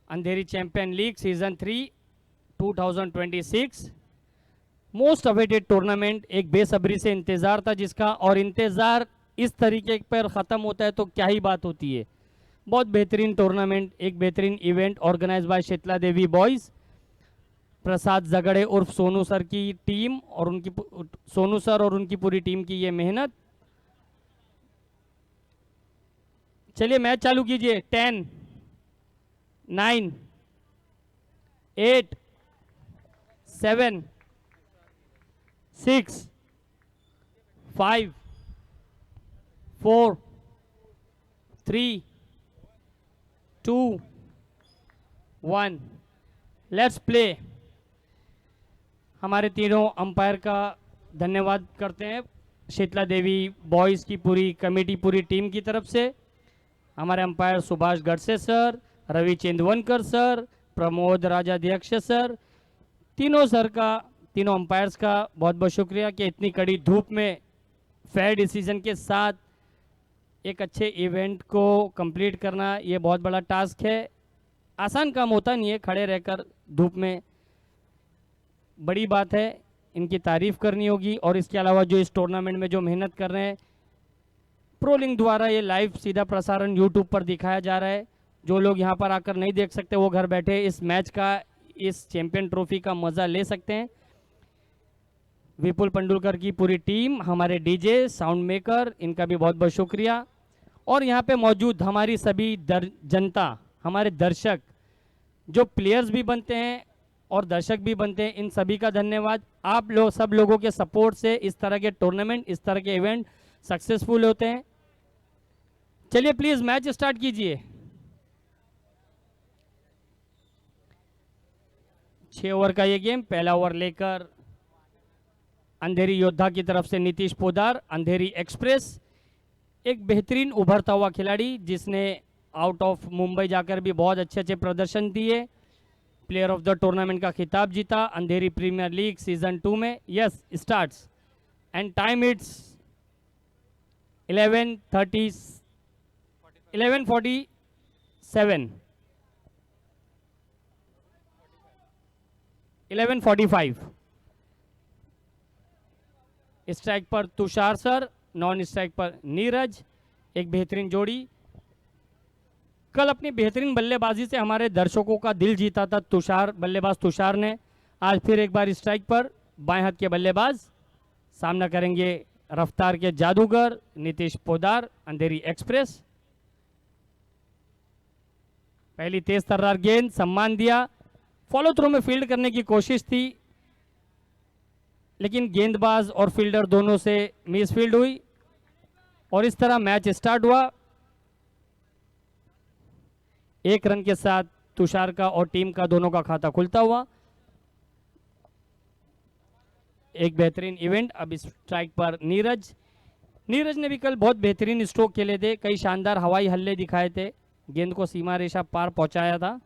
अंधेरी champion league season 3 2026 most awaited tournament. एक बेसब्री से इंतजार था जिसका, और इंतजार इस तरीके पर ख़त्म होता है तो क्या ही बात होती है। बहुत बेहतरीन टूर्नामेंट, एक बेहतरीन event organise by Sheetla Devi boys, प्रसाद जगड़े उर्फ सोनू सर की टीम और उनकी सोनू सर और उनकी पूरी टीम की ये मेहनत। चलिए मैच चालू कीजिए। 10 9 8 7 6 5 4 3 2 1 लेट्स प्ले। हमारे तीनों अंपायर का धन्यवाद करते हैं शीतला देवी बॉयज़ की पूरी कमेटी, पूरी टीम की तरफ से। हमारे umpire Subhash Gadse sir, Ravi Chendvankar sir, Pramod Rajadhyaksha sir, तीनों सर का, तीनों अंपायर्स का बहुत बहुत शुक्रिया कि इतनी कड़ी धूप में फेयर डिसीजन के साथ एक अच्छे इवेंट को कंप्लीट करना ये बहुत बड़ा टास्क है। आसान काम होता नहीं है, खड़े रहकर धूप में, बड़ी बात है, इनकी तारीफ करनी होगी। और इसके अलावा जो इस टूर्नामेंट में जो मेहनत कर रहे हैं, प्रोलिंग द्वारा ये लाइव सीधा प्रसारण यूट्यूब पर दिखाया जा रहा है। जो लोग यहाँ पर आकर नहीं देख सकते वो घर बैठे इस मैच का, इस चैंपियन ट्रॉफी का मज़ा ले सकते हैं। विपुल पंडुलकर की पूरी टीम, हमारे डीजे साउंड मेकर, इनका भी बहुत बहुत शुक्रिया। और यहाँ पे मौजूद हमारी सभी जनता, हमारे दर्शक, जो प्लेयर्स भी बनते हैं और दर्शक भी बनते हैं, इन सभी का धन्यवाद। आप लोग सब लोगों के सपोर्ट से इस तरह के टूर्नामेंट, इस तरह के इवेंट सक्सेसफुल होते हैं। चलिए प्लीज मैच स्टार्ट कीजिए। 6 ओवर का ये गेम, पहला ओवर लेकर अंधेरी योद्धा की तरफ से नीतीश पोदार, अंधेरी एक्सप्रेस, एक बेहतरीन उभरता हुआ खिलाड़ी जिसने आउट ऑफ मुंबई जाकर भी बहुत अच्छे अच्छे प्रदर्शन दिए, प्लेयर ऑफ द टूर्नामेंट का खिताब जीता अंधेरी प्रीमियर लीग सीजन 2 में। Yes, starts and time it's 11:47 11:45। Strike पर तुषार सर, नॉन स्ट्राइक पर नीरज, एक बेहतरीन जोड़ी। कल अपनी बेहतरीन बल्लेबाजी से हमारे दर्शकों का दिल जीता था तुषार, बल्लेबाज तुषार ने। आज फिर एक बार स्ट्राइक पर बाएं हाथ के बल्लेबाज, सामना करेंगे रफ्तार के जादूगर नीतीश पोदार, अंधेरी एक्सप्रेस। पहली तेज तर्रार गेंद, सम्मान दिया, फॉलो थ्रो में फील्ड करने की कोशिश थी लेकिन गेंदबाज और फील्डर दोनों से मिस फील्ड हुई और इस तरह मैच स्टार्ट हुआ। 1 रन के साथ तुषार का और टीम का दोनों का खाता खुलता हुआ। एक बेहतरीन इवेंट। अब इस स्ट्राइक पर नीरज ने भी कल बहुत बेहतरीन स्ट्रोक खेले थे, कई शानदार हवाई हल्ले दिखाए थे, गेंद को सीमा रेखा पार पहुंचाया था।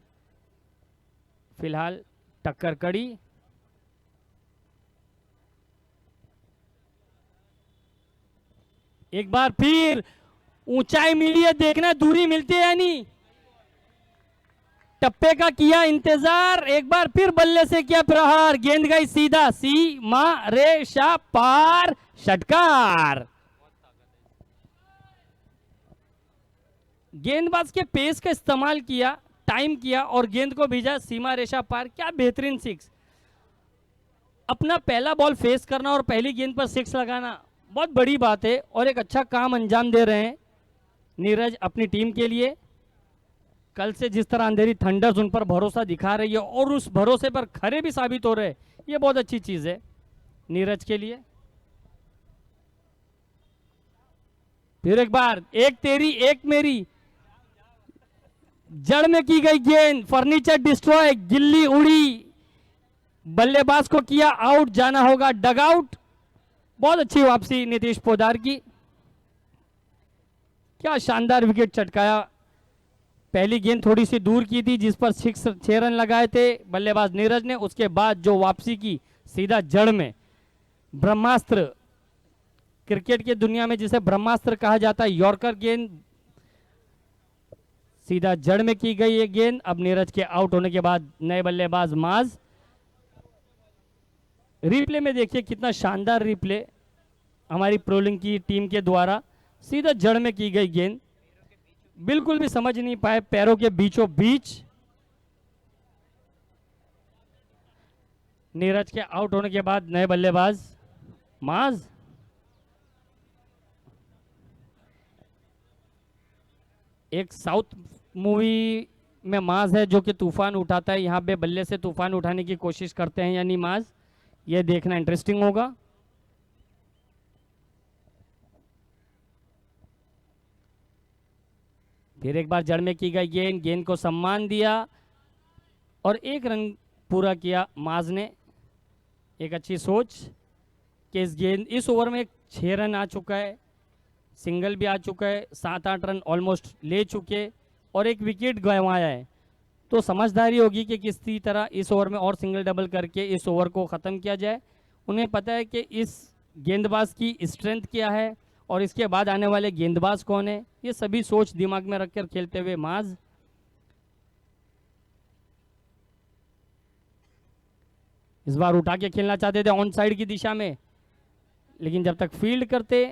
फिलहाल टक्कर कड़ी। एक बार फिर ऊंचाई मिली है, देखना दूरी मिलती है या नहीं। टप्पे का किया इंतजार, एक बार फिर बल्ले से किया प्रहार, गेंद गई सीधा सीमा रेखा पार, षटकार। गेंदबाज के पेस का इस्तेमाल किया, टाइम किया और गेंद को भेजा सीमा रेखा पार। क्या बेहतरीन 6। अपना पहला बॉल फेस करना और पहली गेंद पर 6 लगाना बहुत बड़ी बात है और एक अच्छा काम अंजाम दे रहे हैं नीरज अपनी टीम के लिए। कल से जिस तरह अंधेरी थंडर्स उन पर भरोसा दिखा रही है और उस भरोसे पर खरे भी साबित हो रहे, ये बहुत अच्छी चीज है नीरज के लिए। फिर एक बार, एक तेरी एक मेरी, जड़ में की गई गेंद, फर्नीचर डिस्ट्रॉय, गिल्ली उड़ी, बल्लेबाज को किया आउट, जाना होगा डगआउट। बहुत अच्छी वापसी नीतीश पोदार की, क्या शानदार विकेट चटकाया। पहली गेंद थोड़ी सी दूर की थी जिस पर 6 रन लगाए थे बल्लेबाज नीरज ने, उसके बाद जो वापसी की सीधा जड़ में, ब्रह्मास्त्र, क्रिकेट की दुनिया में जिसे ब्रह्मास्त्र कहा जाता है, यॉर्कर गेंद सीधा जड़ में की गई ये गेंद। अब नीरज के आउट होने के बाद नए बल्लेबाज माज। रिप्ले में देखिए कितना शानदार रिप्ले हमारी प्रोलिंग की टीम के द्वारा। सीधा जड़ में की गई गेंद, बिल्कुल भी समझ नहीं पाए, पैरों के बीचों बीच। नीरज के आउट होने के बाद नए बल्लेबाज माज। एक साउथ मूवी में माज है जो कि तूफान उठाता है, यहाँ पे बल्ले से तूफान उठाने की कोशिश करते हैं यानी माज। ये देखना इंटरेस्टिंग होगा। फिर एक बार जड़ में की गई गेंद, गेंद को सम्मान दिया और एक रन पूरा किया माज ने। एक अच्छी सोच कि इस ओवर में 6 रन आ चुका है, सिंगल भी आ चुका है, 7-8 रन ऑलमोस्ट ले चुके और एक विकेट गंवाया है। तो समझदारी होगी कि किस तरह इस ओवर में और सिंगल डबल करके इस ओवर को ख़त्म किया जाए। उन्हें पता है कि इस गेंदबाज की स्ट्रेंथ क्या है और इसके बाद आने वाले गेंदबाज कौन है। ये सभी सोच दिमाग में रखकर खेलते हुए माज। इस बार उठा के खेलना चाहते थे ऑन साइड की दिशा में, लेकिन जब तक फील्ड करते,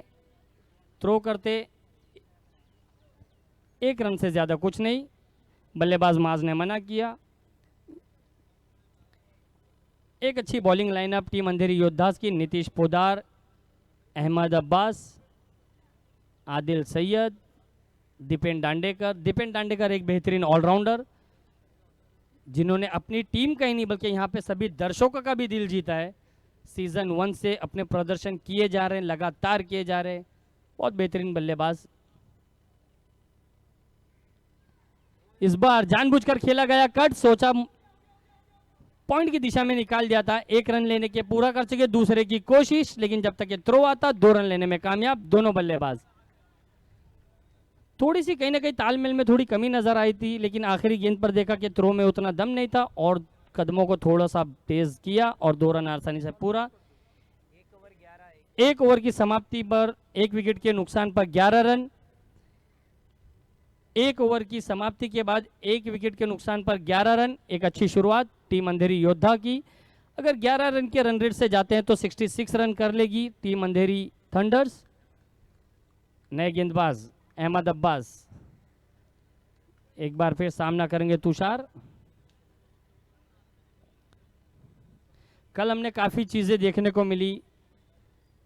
थ्रो करते, 1 रन से ज़्यादा कुछ नहीं। बल्लेबाज माज ने मना किया। एक अच्छी बॉलिंग लाइनअप टीम अंधेरी योद्धास की। नीतीश पोदार, अहमद अब्बास, आदिल सैयद, दीपेन दांडेकर। दीपेन दांडेकर एक बेहतरीन ऑलराउंडर जिन्होंने अपनी टीम का ही नहीं बल्कि यहाँ पे सभी दर्शकों का भी दिल जीता है। सीजन 1 से अपने प्रदर्शन किए जा रहे हैं, लगातार किए जा रहे हैं। बहुत बेहतरीन बल्लेबाज। इस बार जानबूझकर खेला गया कट, सोचा पॉइंट की दिशा में निकाल दिया था। 1 रन लेने के पूरा कर चुके, दूसरे की कोशिश, लेकिन जब तक ये थ्रो आता 2 रन लेने में कामयाब दोनों बल्लेबाज। थोड़ी सी कहीं ना कहीं तालमेल में थोड़ी कमी नजर आई थी, लेकिन आखिरी गेंद पर देखा कि थ्रो में उतना दम नहीं था और कदमों को थोड़ा सा तेज किया और 2 रन आसानी से पूरा। 1 ओवर की समाप्ति पर 1 विकेट के नुकसान पर 11 रन। 1 ओवर की समाप्ति के बाद 1 विकेट के नुकसान पर 11 रन। एक अच्छी शुरुआत टीम अंधेरी योद्धा की। अगर 11 रन के रन रेट से जाते हैं तो 66 रन कर लेगी टीम अंधेरी थंडर्स। नए गेंदबाज अहमद अब्बास एक बार फिर सामना करेंगे तुषार। कल हमने काफ़ी चीज़ें देखने को मिली।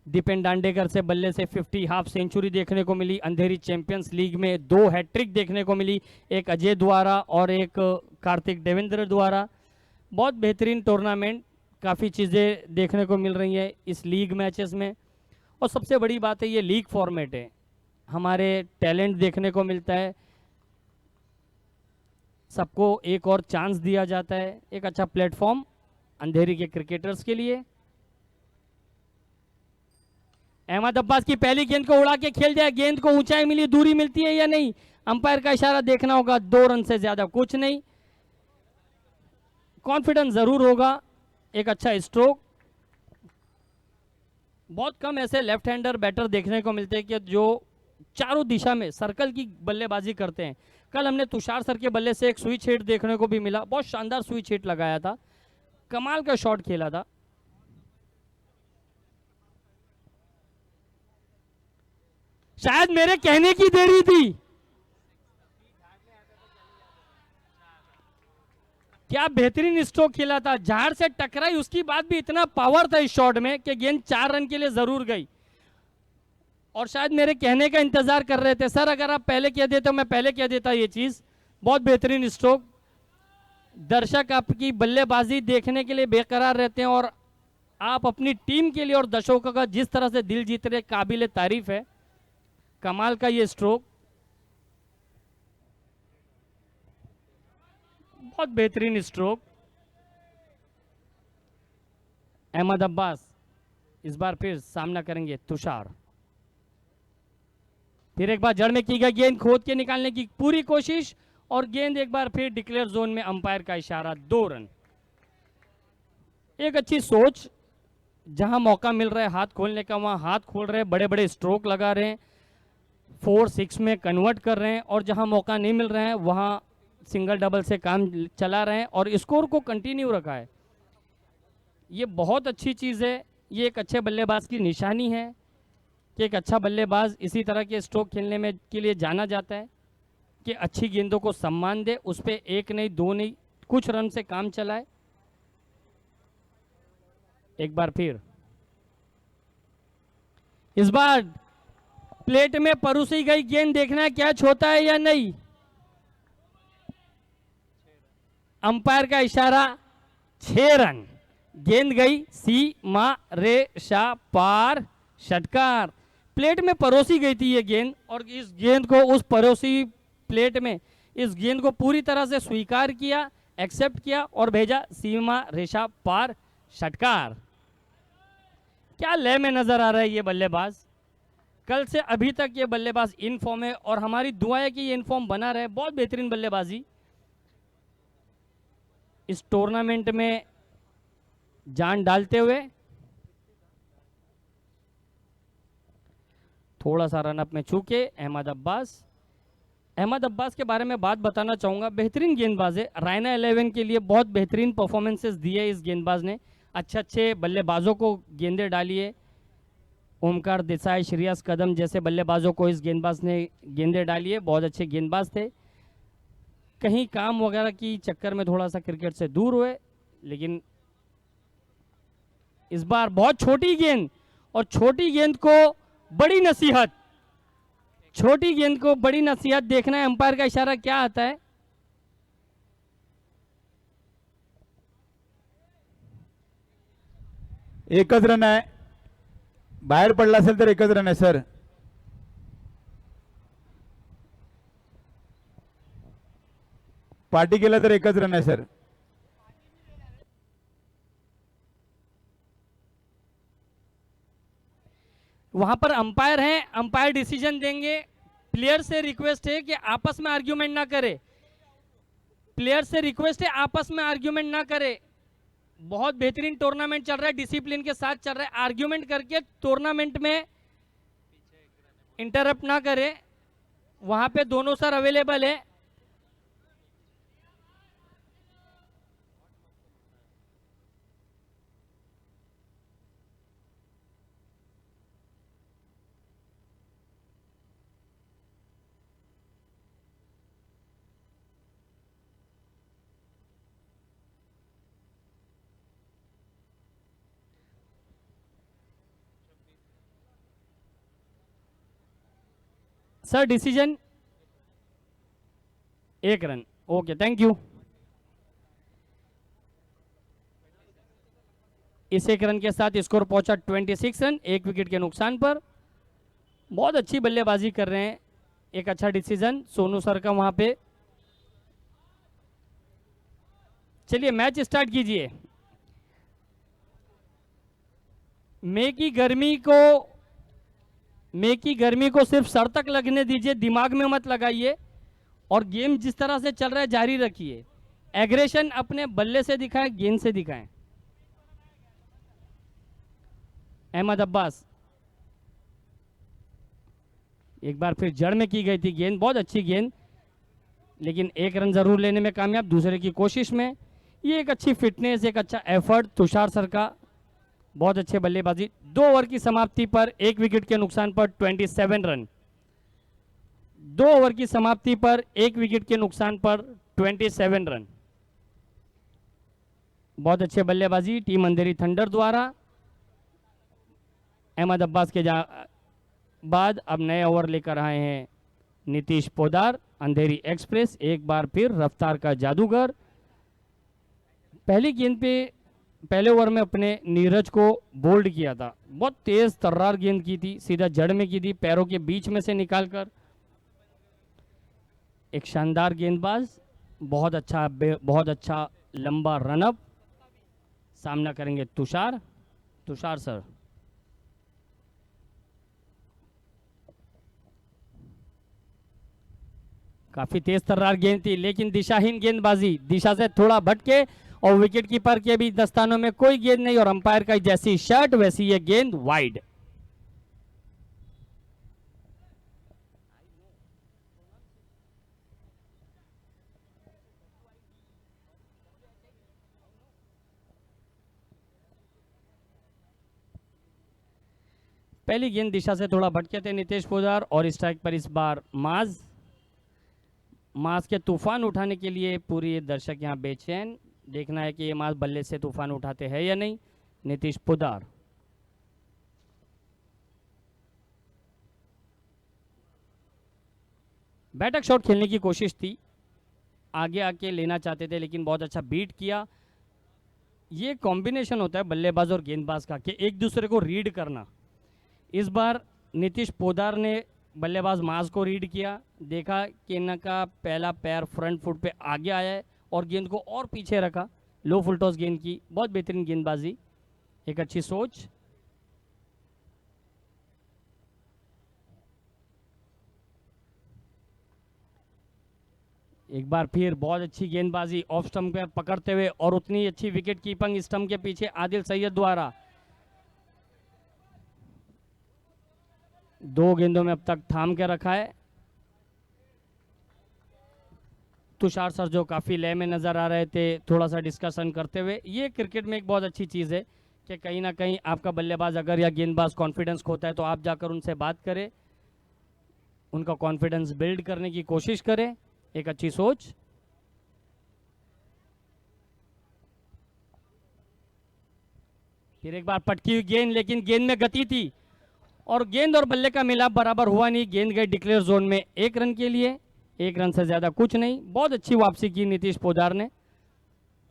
दीपेन दांडेकर से बल्ले से 50 हाफ सेंचुरी देखने को मिली। अंधेरी चैंपियंस लीग में 2 हैट्रिक देखने को मिली, एक अजय द्वारा और एक कार्तिक देवेंद्र द्वारा। बहुत बेहतरीन टूर्नामेंट, काफ़ी चीज़ें देखने को मिल रही है इस लीग मैचेस में। और सबसे बड़ी बात है ये लीग फॉर्मेट है, हमारे टैलेंट देखने को मिलता है, सबको एक और चांस दिया जाता है। एक अच्छा प्लेटफॉर्म अंधेरी के क्रिकेटर्स के लिए। अहमद अब्बास की पहली गेंद को उड़ा के खेल दिया। गेंद को ऊंचाई मिली, दूरी मिलती है या नहीं, अंपायर का इशारा देखना होगा। 2 रन से ज्यादा कुछ नहीं। कॉन्फिडेंस जरूर होगा। एक अच्छा स्ट्रोक। बहुत कम ऐसे लेफ्ट हैंडर बैटर देखने को मिलते हैं कि जो चारों दिशा में सर्कल की बल्लेबाजी करते हैं। कल हमने तुषार सर के बल्ले से एक स्विच हिट देखने को भी मिला। बहुत शानदार स्विच हिट लगाया था, कमाल का शॉट खेला था। शायद मेरे कहने की देरी थी। क्या बेहतरीन स्ट्रोक खेला था, झाड़ से टकराई, उसकी बाद भी इतना पावर था इस शॉट में कि गेंद 4 रन के लिए जरूर गई। और शायद मेरे कहने का इंतजार कर रहे थे, सर अगर आप पहले कह देते तो मैं पहले कह देता ये चीज। बहुत बेहतरीन स्ट्रोक। दर्शक आपकी बल्लेबाजी देखने के लिए बेकरार रहते हैं और आप अपनी टीम के लिए और दर्शकों का जिस तरह से दिल जीत रहे, काबिल तारीफ है। कमाल का ये स्ट्रोक, बहुत बेहतरीन स्ट्रोक। अहमद अब्बास इस बार फिर सामना करेंगे तुषार। फिर एक बार जड़ में की गई गेंद खोद के निकालने की पूरी कोशिश और गेंद एक बार फिर डिक्लेयर जोन में, अंपायर का इशारा, 2 रन। एक अच्छी सोच, जहां मौका मिल रहा है हाथ खोलने का वहां हाथ खोल रहे हैं, बड़े बड़े स्ट्रोक लगा रहे हैं। 4-6 में कन्वर्ट कर रहे हैं और जहां मौका नहीं मिल रहे हैं वहां सिंगल डबल से काम चला रहे हैं और स्कोर को कंटिन्यू रखा है। ये बहुत अच्छी चीज़ है। ये एक अच्छे बल्लेबाज की निशानी है कि एक अच्छा बल्लेबाज इसी तरह के स्ट्रोक खेलने में के लिए जाना जाता है कि अच्छी गेंदों को सम्मान दे, उस पर 1 नहीं 2 नहीं कुछ रन से काम चलाए। एक बार फिर इस बार प्लेट में परोसी गई गेंद, देखना है कैच होता है या नहीं। अंपायर का इशारा, 6 रन। गेंद गई सीमा रेखा पार, षटकार। प्लेट में परोसी गई थी ये गेंद और इस गेंद को उस परोसी प्लेट में इस गेंद को पूरी तरह से स्वीकार किया, एक्सेप्ट किया और भेजा सीमा रेखा पार, षटकार। क्या लय में नजर आ रहा है ये बल्लेबाज। कल से अभी तक ये बल्लेबाज इन फॉर्म है और हमारी दुआ है कि ये इन फॉर्म बना रहे। बहुत बेहतरीन बल्लेबाजी। इस टूर्नामेंट में जान डालते हुए थोड़ा सा रनअप में चूके अहमद अब्बास के बारे में बात बताना चाहूंगा। बेहतरीन गेंदबाज है। रायना 11 के लिए बहुत बेहतरीन परफॉर्मेंसेस दिए इस गेंदबाज ने। अच्छे बल्लेबाजों को गेंदें डाली है। ओमकार देसाई, श्रेयस कदम जैसे बल्लेबाजों को इस गेंदबाज ने गेंदें डाली है। बहुत अच्छे गेंदबाज थे। कहीं काम वगैरह की चक्कर में थोड़ा सा क्रिकेट से दूर हुए, लेकिन इस बार बहुत छोटी गेंद और छोटी गेंद को बड़ी नसीहत, छोटी गेंद को बड़ी नसीहत। देखना है अंपायर का इशारा क्या आता है। एकच रन आहे, बाहेर पडला असेल तर एकच रन आहे सर। पार्टी केला तर एकच रन आहे सर। वहां पर अंपायर हैं, अंपायर डिसीजन देंगे। प्लेयर से रिक्वेस्ट है कि आपस में आर्ग्यूमेंट ना करे। प्लेयर से रिक्वेस्ट है आपस में आर्ग्यूमेंट ना करे। बहुत बेहतरीन टूर्नामेंट चल रहा है, डिसिप्लिन के साथ चल रहा है। आर्ग्यूमेंट करके टूर्नामेंट में इंटरप्ट ना करे। वहां पे दोनों सर अवेलेबल है। Sir decision 1 run. Okay, thank you. इस 1 रन के साथ स्कोर पहुंचा 26 रन, 1 विकेट के नुकसान पर। बहुत अच्छी बल्लेबाजी कर रहे हैं। एक अच्छा डिसीजन सोनू सर का वहां पे। चलिए मैच स्टार्ट कीजिए। मई की गर्मी को सिर्फ सर तक लगने दीजिए, दिमाग में मत लगाइए और गेम जिस तरह से चल रहा है जारी रखिए। एग्रेशन अपने बल्ले से दिखाएं, गेंद से दिखाएं। अहमद अब्बास, एक बार फिर जड़ में की गई थी गेंद, बहुत अच्छी गेंद, लेकिन 1 रन जरूर लेने में कामयाब दूसरे की कोशिश में। ये एक अच्छी फिटनेस, एक अच्छा एफर्ट तुषार सर का। बहुत अच्छे बल्लेबाजी। 2 ओवर की समाप्ति पर 1 विकेट के नुकसान पर 27 रन। 2 ओवर की समाप्ति पर 1 विकेट के नुकसान पर 27 रन। बहुत अच्छे बल्लेबाजी टीम अंधेरी थंडर द्वारा। अहमद अब्बास के बाद अब नए ओवर लेकर आए हैं नीतीश पोदार, अंधेरी एक्सप्रेस। एक बार फिर रफ्तार का जादूगर। पहली गेंद पे पहले ओवर में अपने नीरज को बोल्ड किया था। बहुत तेज तर्रार गेंद की थी, सीधा जड़ में की थी, पैरों के बीच में से निकालकर। एक शानदार गेंदबाज, बहुत अच्छा लंबा रनअप। सामना करेंगे तुषार सर। काफी तेज तर्रार गेंद थी, लेकिन दिशाहीन गेंदबाजी, दिशा से थोड़ा भटके और विकेट कीपर के भी दस्तानों में कोई गेंद नहीं और अंपायर का जैसी शर्ट वैसी ये गेंद वाइड। पहली गेंद दिशा से थोड़ा भटके थे नीतीश पोदार और स्ट्राइक पर इस बार माज। माज के तूफान उठाने के लिए पूरी दर्शक यहाँ बेचैन, देखना है कि ये माज बल्ले से तूफान उठाते हैं या नहीं। नीतीश पोदार बैटक शॉट खेलने की कोशिश थी, आगे आके लेना चाहते थे लेकिन बहुत अच्छा बीट किया। ये कॉम्बिनेशन होता है बल्लेबाज और गेंदबाज का कि एक दूसरे को रीड करना। इस बार नीतीश पोदार ने बल्लेबाज माज को रीड किया, देखा कि इनका पहला पैर फ्रंट फुट पे आगे आया है और गेंद को और पीछे रखा। लो फुल टॉस गेंद की, बहुत बेहतरीन गेंदबाजी, एक अच्छी सोच। एक बार फिर बहुत अच्छी गेंदबाजी ऑफ स्टंप पर पकड़ते हुए और उतनी अच्छी विकेट कीपिंग स्टंप के पीछे आदिल सैयद द्वारा। 2 गेंदों में अब तक थाम के रखा है तुषार सर, जो काफ़ी लय में नज़र आ रहे थे थोड़ा सा डिस्कशन करते हुए। ये क्रिकेट में एक बहुत अच्छी चीज़ है कि कहीं ना कहीं आपका बल्लेबाज अगर या गेंदबाज कॉन्फिडेंस खोता है तो आप जाकर उनसे बात करें, उनका कॉन्फिडेंस बिल्ड करने की कोशिश करें। एक अच्छी सोच। फिर एक बार पटकी हुई गेंद, लेकिन गेंद में गति थी और गेंद और बल्ले का मिलाप बराबर हुआ नहीं। गेंद गई डिक्लेयर जोन में 1 रन के लिए, 1 रन से ज्यादा कुछ नहीं। बहुत अच्छी वापसी की नीतीश पोदार ने,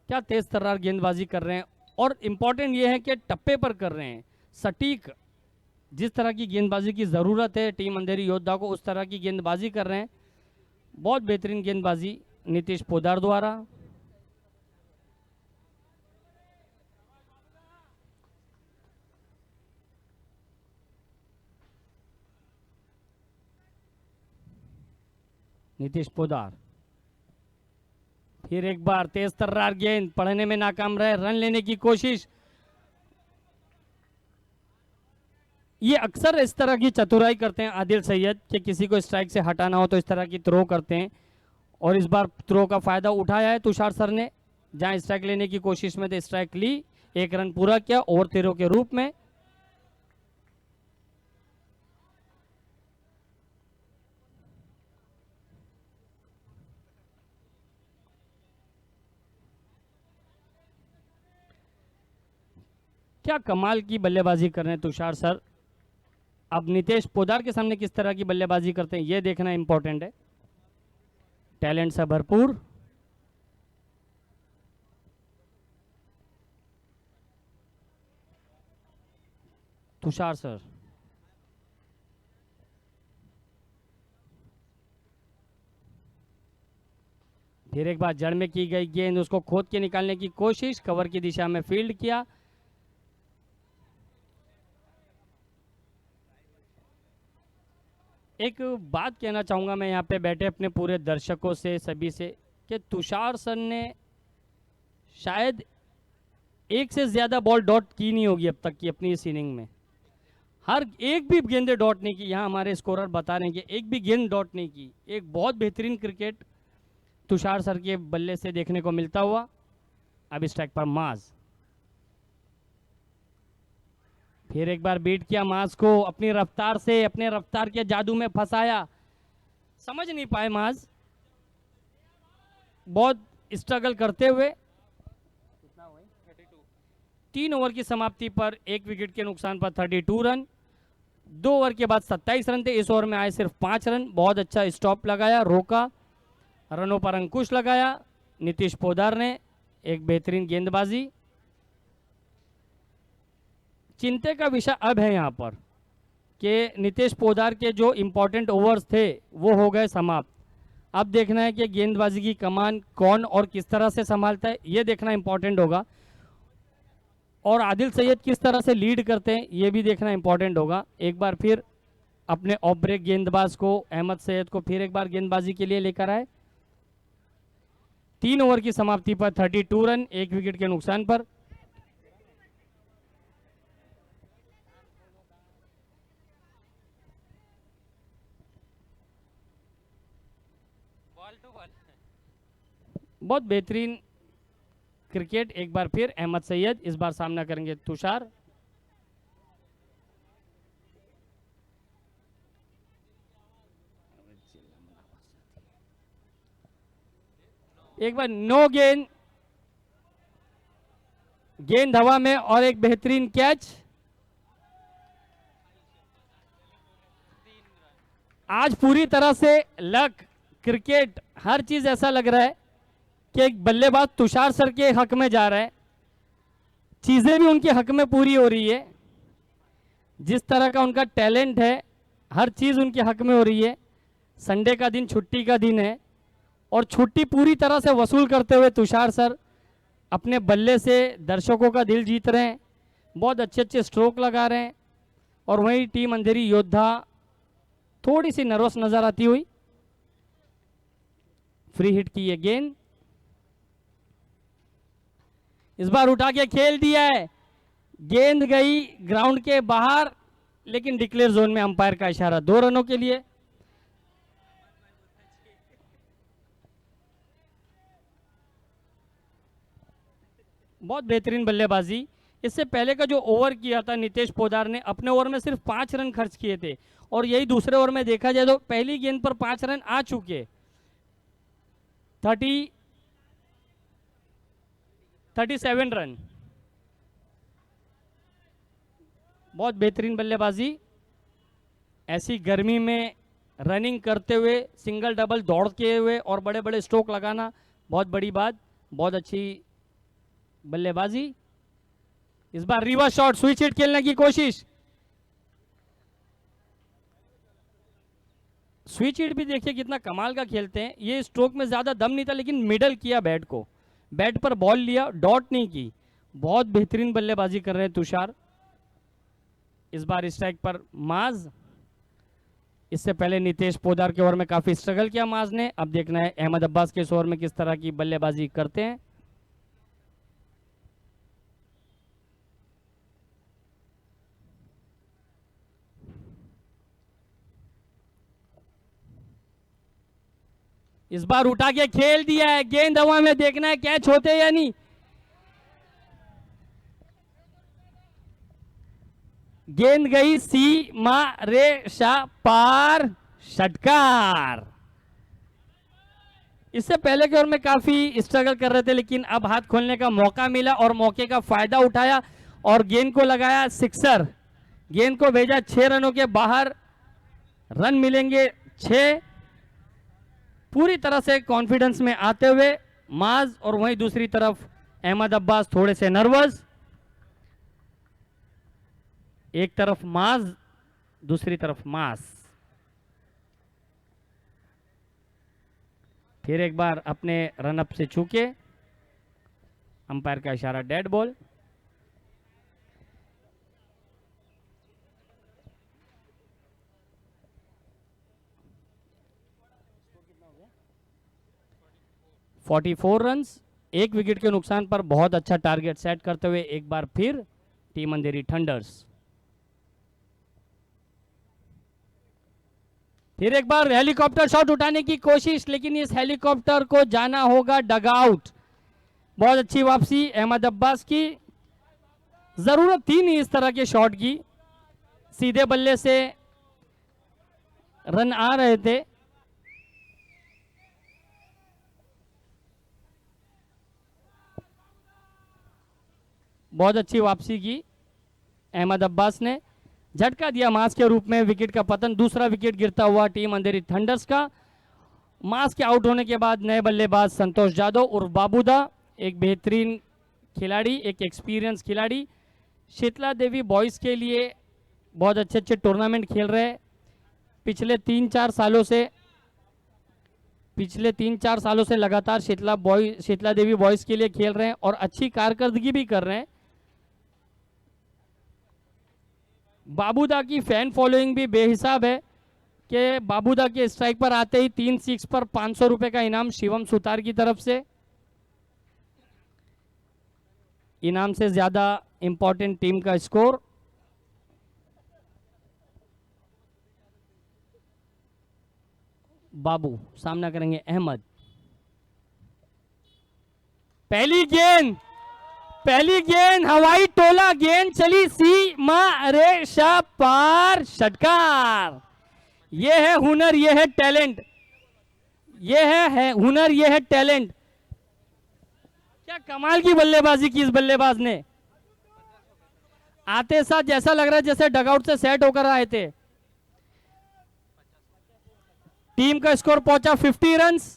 क्या तेज तर्रार गेंदबाजी कर रहे हैं और इंपॉर्टेंट ये है कि टप्पे पर कर रहे हैं, सटीक। जिस तरह की गेंदबाजी की जरूरत है टीम अंधेरी योद्धा को, उस तरह की गेंदबाजी कर रहे हैं। बहुत बेहतरीन गेंदबाजी नीतीश पोदार द्वारा। नीतीश पोदार फिर एक बार तेज तर्रार गेंद, पढ़ने में नाकाम रहे, रन लेने की कोशिश। ये अक्सर इस तरह की चतुराई करते हैं आदिल सैयद कि किसी को स्ट्राइक से हटाना हो तो इस तरह की थ्रो करते हैं और इस बार थ्रो का फायदा उठाया है तुषार सर ने। जहां स्ट्राइक लेने की कोशिश में थे, स्ट्राइक ली, 1 रन पूरा किया ओवर 13 के रूप में। क्या कमाल की बल्लेबाजी कर रहे हैं तुषार सर। अब नीतीश पोदार के सामने किस तरह की बल्लेबाजी करते हैं यह देखना इंपॉर्टेंट है। टैलेंट से भरपूर। तुषार सर फिर एक बार जड़ में की गई गेंद, उसको खोद के निकालने की कोशिश, कवर की दिशा में फील्ड किया। एक बात कहना चाहूँगा मैं यहाँ पे बैठे अपने पूरे दर्शकों से, सभी से, कि तुषार सर ने शायद 1 से ज़्यादा बॉल डॉट की नहीं होगी अब तक की अपनी इस इनिंग में। हर एक भी गेंदे डॉट नहीं की, यहाँ हमारे स्कोरर बता रहे हैं कि एक भी गेंद डॉट नहीं की। एक बहुत बेहतरीन क्रिकेट तुषार सर के बल्ले से देखने को मिलता हुआ। अब स्ट्राइक पर माज, फिर एक बार बीट किया माज को, अपनी रफ्तार से, अपने रफ्तार के जादू में फंसाया। समझ नहीं पाए माज, बहुत स्ट्रगल करते हुए। 3 ओवर की समाप्ति पर 1 विकेट के नुकसान पर 32 रन। 2 ओवर के बाद 27 रन थे, इस ओवर में आए सिर्फ 5 रन। बहुत अच्छा स्टॉप लगाया, रोका, रनों पर अंकुश लगाया नीतीश पोदार ने। एक बेहतरीन गेंदबाजी। चिंता का विषय अब है यहाँ पर कि नीतीश पोदार के जो इंपॉर्टेंट ओवर्स थे वो हो गए समाप्त। अब देखना है कि गेंदबाजी की कमान कौन और किस तरह से संभालता है, ये देखना इंपॉर्टेंट होगा। और आदिल सैयद किस तरह से लीड करते हैं ये भी देखना इंपॉर्टेंट होगा। एक बार फिर अपने ऑफ ब्रेक गेंदबाज को, अहमद सैयद को, फिर एक बार गेंदबाजी के लिए लेकर आए। 3 ओवर की समाप्ति पर 32 रन, 1 विकेट के नुकसान पर। बहुत बेहतरीन क्रिकेट। एक बार फिर अहमद सैयद, इस बार सामना करेंगे तुषार। एक बार नो गेंद, गेंद हवा में और एक बेहतरीन कैच। आज पूरी तरह से लक, क्रिकेट, हर चीज ऐसा लग रहा है कि एक बल्लेबाज तुषार सर के हक में जा रहा है, चीजें भी उनके हक में पूरी हो रही है। जिस तरह का उनका टैलेंट है, हर चीज उनके हक में हो रही है। संडे का दिन छुट्टी का दिन है और छुट्टी पूरी तरह से वसूल करते हुए तुषार सर अपने बल्ले से दर्शकों का दिल जीत रहे हैं, बहुत अच्छे अच्छे स्ट्रोक लगा रहे हैं। और वहीं टीम अंधेरी योद्धा थोड़ी सी नर्वस नजर आती हुई। फ्री हिट की ये गेंद इस बार उठा के खेल दिया है, गेंद गई ग्राउंड के बाहर, लेकिन डिक्लेयर जोन में अंपायर का इशारा 2 रनों के लिए। बहुत बेहतरीन बल्लेबाजी। इससे पहले का जो ओवर किया था नितेश पोदार ने, अपने ओवर में सिर्फ 5 रन खर्च किए थे और यही दूसरे ओवर में देखा जाए तो पहली गेंद पर 5 रन आ चुके। 37 रन। बहुत बेहतरीन बल्लेबाजी। ऐसी गर्मी में रनिंग करते हुए, सिंगल डबल दौड़ते हुए और बड़े बड़े स्ट्रोक लगाना बहुत बड़ी बात, बहुत अच्छी बल्लेबाजी। इस बार रिवर्स शॉट, स्विच हिट खेलने की कोशिश। स्विच हिट भी देखिए कितना कमाल का खेलते हैं। ये स्ट्रोक में ज्यादा दम नहीं था, लेकिन मिडल किया बैट को, बैट पर बॉल लिया, डॉट नहीं की। बहुत बेहतरीन बल्लेबाजी कर रहे हैं तुषार। इस बार स्ट्राइक पर माज। इससे पहले नितेश पोदार के ओवर में काफी स्ट्रगल किया माज ने। अब देखना है अहमद अब्बास के इस ओवर में किस तरह की बल्लेबाजी करते हैं। इस बार उठा के खेल दिया है, गेंद हवा में, देखना है कैच होते या नहीं। गेंद गई सीमा रेखा पार, षटकार। इससे पहले के ओवर में काफी स्ट्रगल कर रहे थे, लेकिन अब हाथ खोलने का मौका मिला और मौके का फायदा उठाया और गेंद को लगाया सिक्सर। गेंद को भेजा 6 रनों के बाहर, रन मिलेंगे 6। पूरी तरह से कॉन्फिडेंस में आते हुए माज, और वहीं दूसरी तरफ अहमद अब्बास थोड़े से नर्वस। एक तरफ माज, दूसरी तरफ मास। फिर एक बार अपने रनअप से चूके, अंपायर का इशारा डेड बॉल। ...44 रन, 1 विकेट के नुकसान पर बहुत अच्छा टारगेट सेट करते हुए एक बार फिर टीम अंधेरी थंडर्स। फिर एक बार हेलीकॉप्टर शॉट उठाने की कोशिश, लेकिन इस हेलीकॉप्टर को जाना होगा डगआउट। बहुत अच्छी वापसी अहमद अब्बास की। जरूरत थी नहीं इस तरह के शॉट की, सीधे बल्ले से रन आ रहे थे। बहुत अच्छी वापसी की अहमद अब्बास ने, झटका दिया मास के रूप में, विकेट का पतन। दूसरा विकेट गिरता हुआ टीम अंधेरी थंडर्स का। मास के आउट होने के बाद नए बल्लेबाज संतोष जादव उर्फ बाबूदा, एक बेहतरीन खिलाड़ी, एक एक्सपीरियंस खिलाड़ी। शीतला देवी बॉयज के लिए बहुत अच्छे अच्छे टूर्नामेंट खेल रहे हैं। पिछले 3-4 सालों से लगातार शीतला देवी बॉयज के लिए खेल रहे हैं और अच्छी कारकर्दगी भी कर रहे हैं। बाबूदा की फैन फॉलोइंग भी बेहिसाब है कि बाबूदा के स्ट्राइक पर आते ही 3 6 पर 500 रुपए का इनाम शिवम सुतार की तरफ से। इनाम से ज्यादा इंपॉर्टेंट टीम का स्कोर। बाबू सामना करेंगे अहमद। पहली गेंद हवाई टोला, गेंद चली सीमा रेखा पार, षटकार। ये है हुनर, ये है टैलेंट, ये है हुनर, ये है टैलेंट। क्या कमाल की बल्लेबाजी की इस बल्लेबाज ने। आते साथ जैसा लग रहा है जैसे डगआउट से सेट होकर आए थे। टीम का स्कोर पहुंचा 50 रन्स।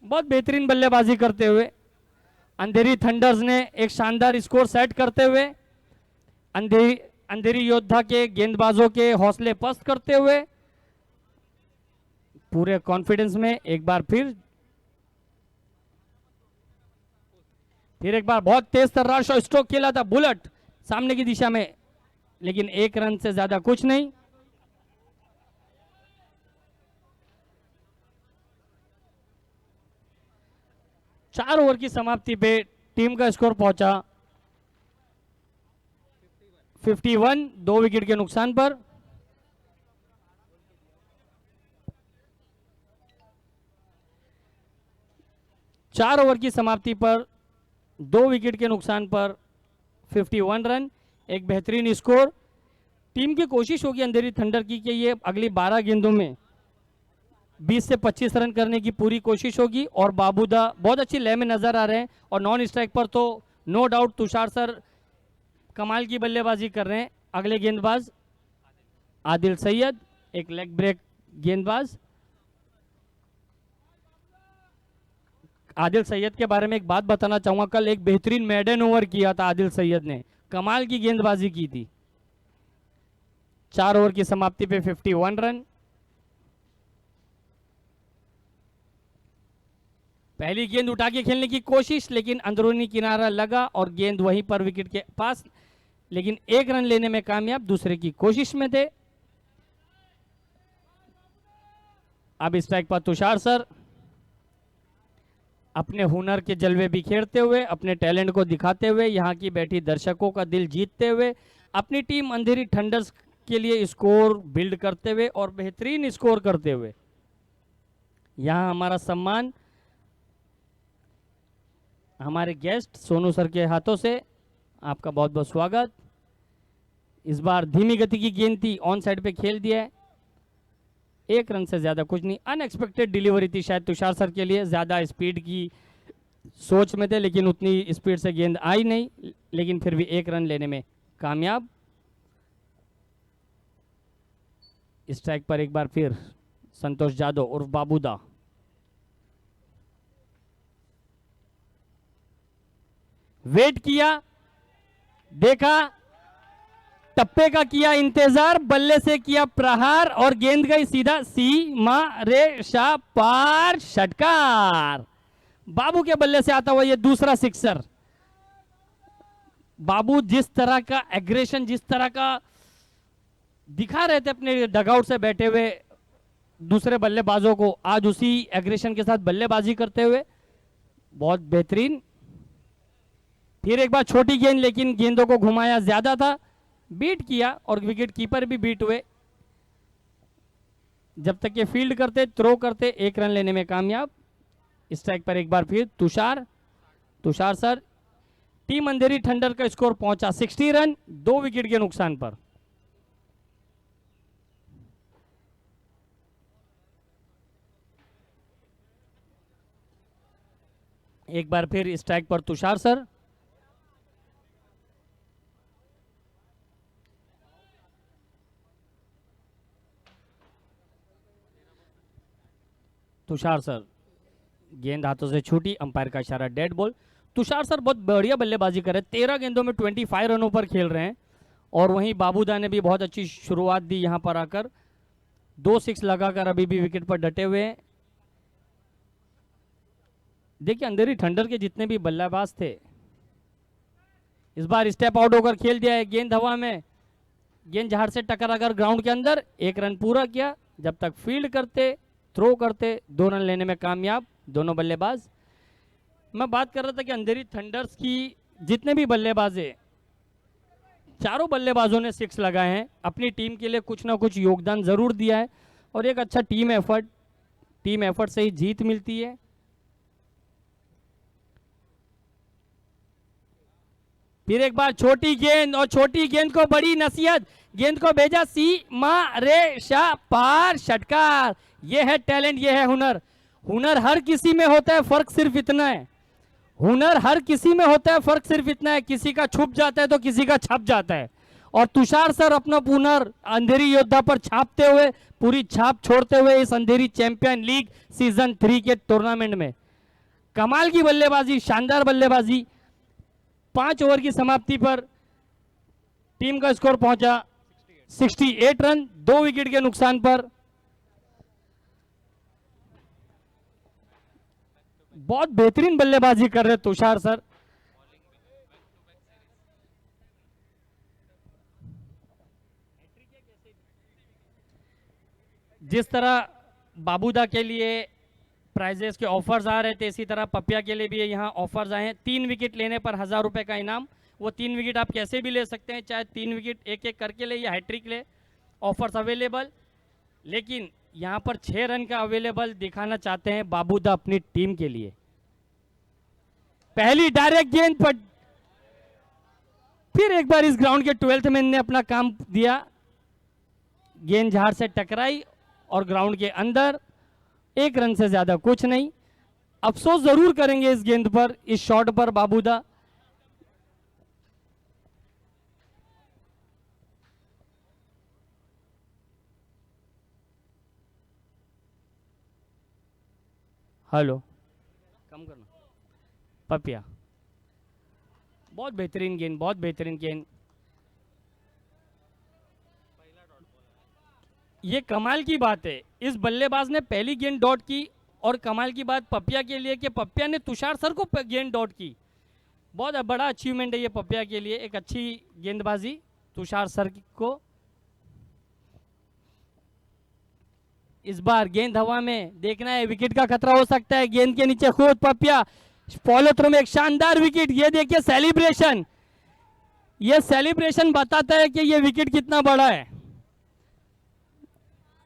बहुत बेहतरीन बल्लेबाजी करते हुए अंधेरी थंडर्स ने एक शानदार स्कोर सेट करते हुए अंधेरी योद्धा के गेंदबाजों के हौसले पस्त करते हुए पूरे कॉन्फिडेंस में एक बार फिर एक बार बहुत तेज तर्राश और स्ट्रोक खेला था बुलेट सामने की दिशा में, लेकिन एक रन से ज्यादा कुछ नहीं। चार ओवर की समाप्ति पे टीम का स्कोर पहुंचा 51, 2 विकेट के नुकसान पर। चार ओवर की समाप्ति पर 2 विकेट के नुकसान पर 51 रन, एक बेहतरीन स्कोर। टीम की कोशिश होगी अंधेरी थंडर की कि ये अगली 12 गेंदों में 20 से 25 रन करने की पूरी कोशिश होगी। और बाबूदा बहुत अच्छी लय में नजर आ रहे हैं और नॉन स्ट्राइक पर तो नो डाउट तुषार सर कमाल की बल्लेबाजी कर रहे हैं। अगले गेंदबाज आदिल सैयद, एक लेग ब्रेक गेंदबाज। आदिल सैयद के बारे में एक बात बताना चाहूंगा, कल एक बेहतरीन मेडन ओवर किया था आदिल सैयद ने, कमाल की गेंदबाजी की थी। 4 ओवर की समाप्ति पे 51 रन। पहली गेंद उठा के खेलने की कोशिश, लेकिन अंदरूनी किनारा लगा और गेंद वहीं पर विकेट के पास, लेकिन 1 रन लेने में कामयाब, दूसरे की कोशिश में थे। अब स्ट्राइक पर तुषार सर अपने हुनर के जलवे बिखेरते हुए, अपने टैलेंट को दिखाते हुए, यहां की बैठी दर्शकों का दिल जीतते हुए, अपनी टीम अंधेरी थंडर्स के लिए स्कोर बिल्ड करते हुए और बेहतरीन स्कोर करते हुए यहां हमारा सम्मान हमारे गेस्ट सोनू सर के हाथों से। आपका बहुत बहुत स्वागत। इस बार धीमी गति की गेंद थी, ऑन साइड पे खेल दिया है, 1 रन से ज्यादा कुछ नहीं। अनएक्सपेक्टेड डिलीवरी थी शायद तुषार सर के लिए, ज्यादा स्पीड की सोच में थे, लेकिन उतनी स्पीड से गेंद आई नहीं, लेकिन फिर भी 1 रन लेने में कामयाब। स्ट्राइक पर एक बार फिर संतोष जादव उर्फ बाबूदा। वेट किया, देखा, टप्पे का किया इंतजार, बल्ले से किया प्रहार और गेंद गई सीधा सीमा रेखा पार, षटकार। बाबू के बल्ले से आता हुआ ये दूसरा सिक्सर। बाबू जिस तरह का एग्रेशन, जिस तरह का दिखा रहे थे अपने डगआउट से बैठे हुए दूसरे बल्लेबाजों को, आज उसी एग्रेशन के साथ बल्लेबाजी करते हुए बहुत बेहतरीन। फिर एक बार छोटी गेंद, लेकिन गेंदों को घुमाया ज्यादा था, बीट किया और विकेट कीपर भी बीट हुए। जब तक ये फील्ड करते, थ्रो करते, 1 रन लेने में कामयाब। स्ट्राइक पर एक बार फिर तुषार सर। टीम अंधेरी थंडर का स्कोर पहुंचा 60 रन, 2 विकेट के नुकसान पर। एक बार फिर स्ट्राइक पर तुषार सर। तुषार सर, गेंद हाथों से छूटी, अंपायर का इशारा, डेड बॉल। तुषार सर बहुत बढ़िया बल्लेबाजी कर रहे हैं, 13 गेंदों में 25 रनों पर खेल रहे हैं। और वहीं बाबूदा ने भी बहुत अच्छी शुरुआत दी, यहां पर आकर 2 6 लगाकर अभी भी विकेट पर डटे हुए हैं। देखिए अंधेरी थंडर के जितने भी बल्लेबाज थे इस बार स्टेप आउट होकर खेल दिया है। गेंद हवा में, गेंद झाड़ से टकराकर ग्राउंड के अंदर, 1 रन पूरा किया। जब तक फील्ड करते, थ्रो करते, 2 रन लेने में कामयाब दोनों बल्लेबाज। मैं बात कर रहा था कि अंधेरी थंडर्स की जितने भी बल्लेबाज हैं, चारों बल्लेबाजों ने 6 लगाए हैं, अपनी टीम के लिए कुछ ना कुछ योगदान जरूर दिया है और एक अच्छा टीम एफर्ट से ही जीत मिलती है। फिर एक बार छोटी गेंद, और छोटी गेंद को बड़ी नसीहत, गेंद को भेजा सीमा रेखा पार, षटकार। ये है टैलेंट, ये है हुनर। हुनर हर किसी में होता है, फर्क सिर्फ इतना है हुनर हर किसी में होता है, फर्क सिर्फ इतना है किसी का छुप जाता है तो किसी का छप जाता है। और तुषार सर अपना हुनर अंधेरी योद्धा पर छापते हुए, पूरी छाप छोड़ते हुए इस अंधेरी चैंपियन लीग सीजन 3 के टूर्नामेंट में कमाल की बल्लेबाजी, शानदार बल्लेबाजी। 5 ओवर की समाप्ति पर टीम का स्कोर पहुंचा 68 रन, 2 विकेट के नुकसान पर। बहुत बेहतरीन बल्लेबाजी कर रहे तुषार सर। जिस तरह बाबूदा के लिए प्राइजेस के ऑफर्स आ रहे थे, इसी तरह पपिया के लिए भी यहाँ ऑफर्स आए हैं। 3 विकेट लेने पर 1000 रुपए का इनाम। वो 3 विकेट आप कैसे भी ले सकते हैं, चाहे 3 विकेट एक एक करके ले या हैट्रिक ले, ऑफर्स अवेलेबल। लेकिन यहाँ पर 6 रन का अवेलेबल दिखाना चाहते हैं बाबूदा अपनी टीम के लिए। पहली डायरेक्ट गेंद पर फिर एक बार इस ग्राउंड के 12th मैन ने अपना काम दिया। गेंद झाड़ से टकराई और ग्राउंड के अंदर, 1 रन से ज्यादा कुछ नहीं। अफसोस जरूर करेंगे इस गेंद पर, इस शॉट पर बाबूदा। हेलो, कम करना। पपिया, बहुत बेहतरीन गेंद, बहुत बेहतरीन गेंद। ये कमाल की बात है, इस बल्लेबाज ने पहली गेंद डॉट की। और कमाल की बात पपिया के लिए कि पपिया ने तुषार सर को गेंद डॉट की। बहुत बड़ा अचीवमेंट है ये पपिया के लिए, एक अच्छी गेंदबाजी तुषार सर को। इस बार गेंद हवा में, देखना है विकेट का खतरा हो सकता है। गेंद के नीचे खुद पपिया, फॉलो थ्रू में एक शानदार विकेट। ये देखिए सेलिब्रेशन, ये सेलिब्रेशन बताता है कि ये विकेट कितना बड़ा है।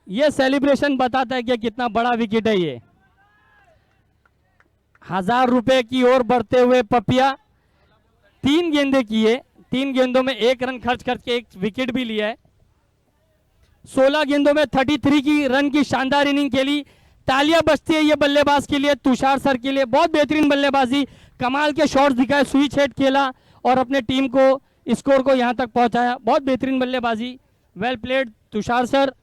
ये सेलिब्रेशन बताता है कि कितना बड़ा विकेट है ये। 1000 रुपए की ओर बढ़ते हुए पपिया 3 गेंदें किए, 3 गेंदों में 1 रन खर्च करके 1 विकेट भी लिया है। 16 गेंदों में 33 की रन की शानदार इनिंग खेली। तालियां बजती है ये बल्लेबाज के लिए, तुषार सर के लिए। बहुत बेहतरीन बल्लेबाजी, कमाल के शॉट्स दिखाए, स्विच हेड खेला और अपने टीम को, स्कोर को यहां तक पहुंचाया। बहुत बेहतरीन बल्लेबाजी, वेल प्लेड तुषार सर।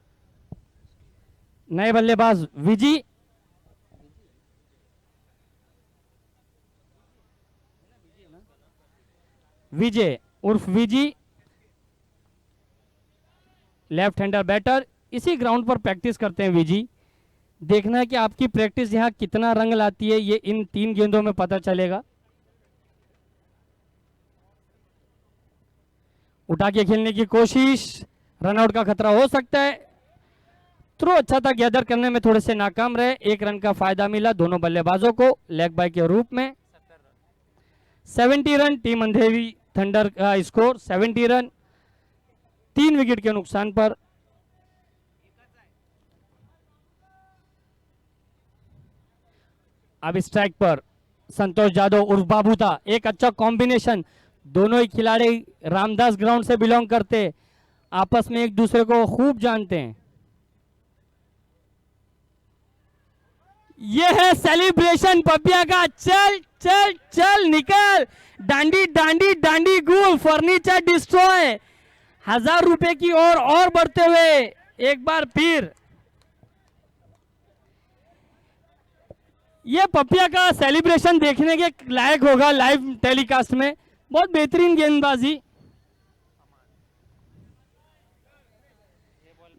नए बल्लेबाज विजी, विजय उर्फ विजी, लेफ्ट हैंडर बैटर। इसी ग्राउंड पर प्रैक्टिस करते हैं विजी। देखना है कि आपकी प्रैक्टिस यहां कितना रंग लाती है, ये इन 3 गेंदों में पता चलेगा। उठा के खेलने की कोशिश, रनआउट का खतरा हो सकता है। थ्रो अच्छा था, गैदर करने में थोड़े से नाकाम रहे। 1 रन का फायदा मिला दोनों बल्लेबाजों को लेग बाय के रूप में। 70 रन टीम अंधेरी थंडर का स्कोर, 70 रन 3 विकेट के नुकसान पर। अब स्ट्राइक पर संतोष जादव उर्फ बाबूदा, एक अच्छा कॉम्बिनेशन। दोनों ही खिलाड़ी रामदास ग्राउंड से बिलोंग करते, आपस में एक दूसरे को खूब जानते हैं। ये है सेलिब्रेशन पपिया का। चल चल चल निकल, डांडी डांडी डांडी गुल, फर्नीचर डिस्ट्रॉय। 1000 रुपए की ओर और बढ़ते हुए एक बार फिर ये पपिया का सेलिब्रेशन देखने के लायक होगा लाइव टेलीकास्ट में। बहुत बेहतरीन गेंदबाजी,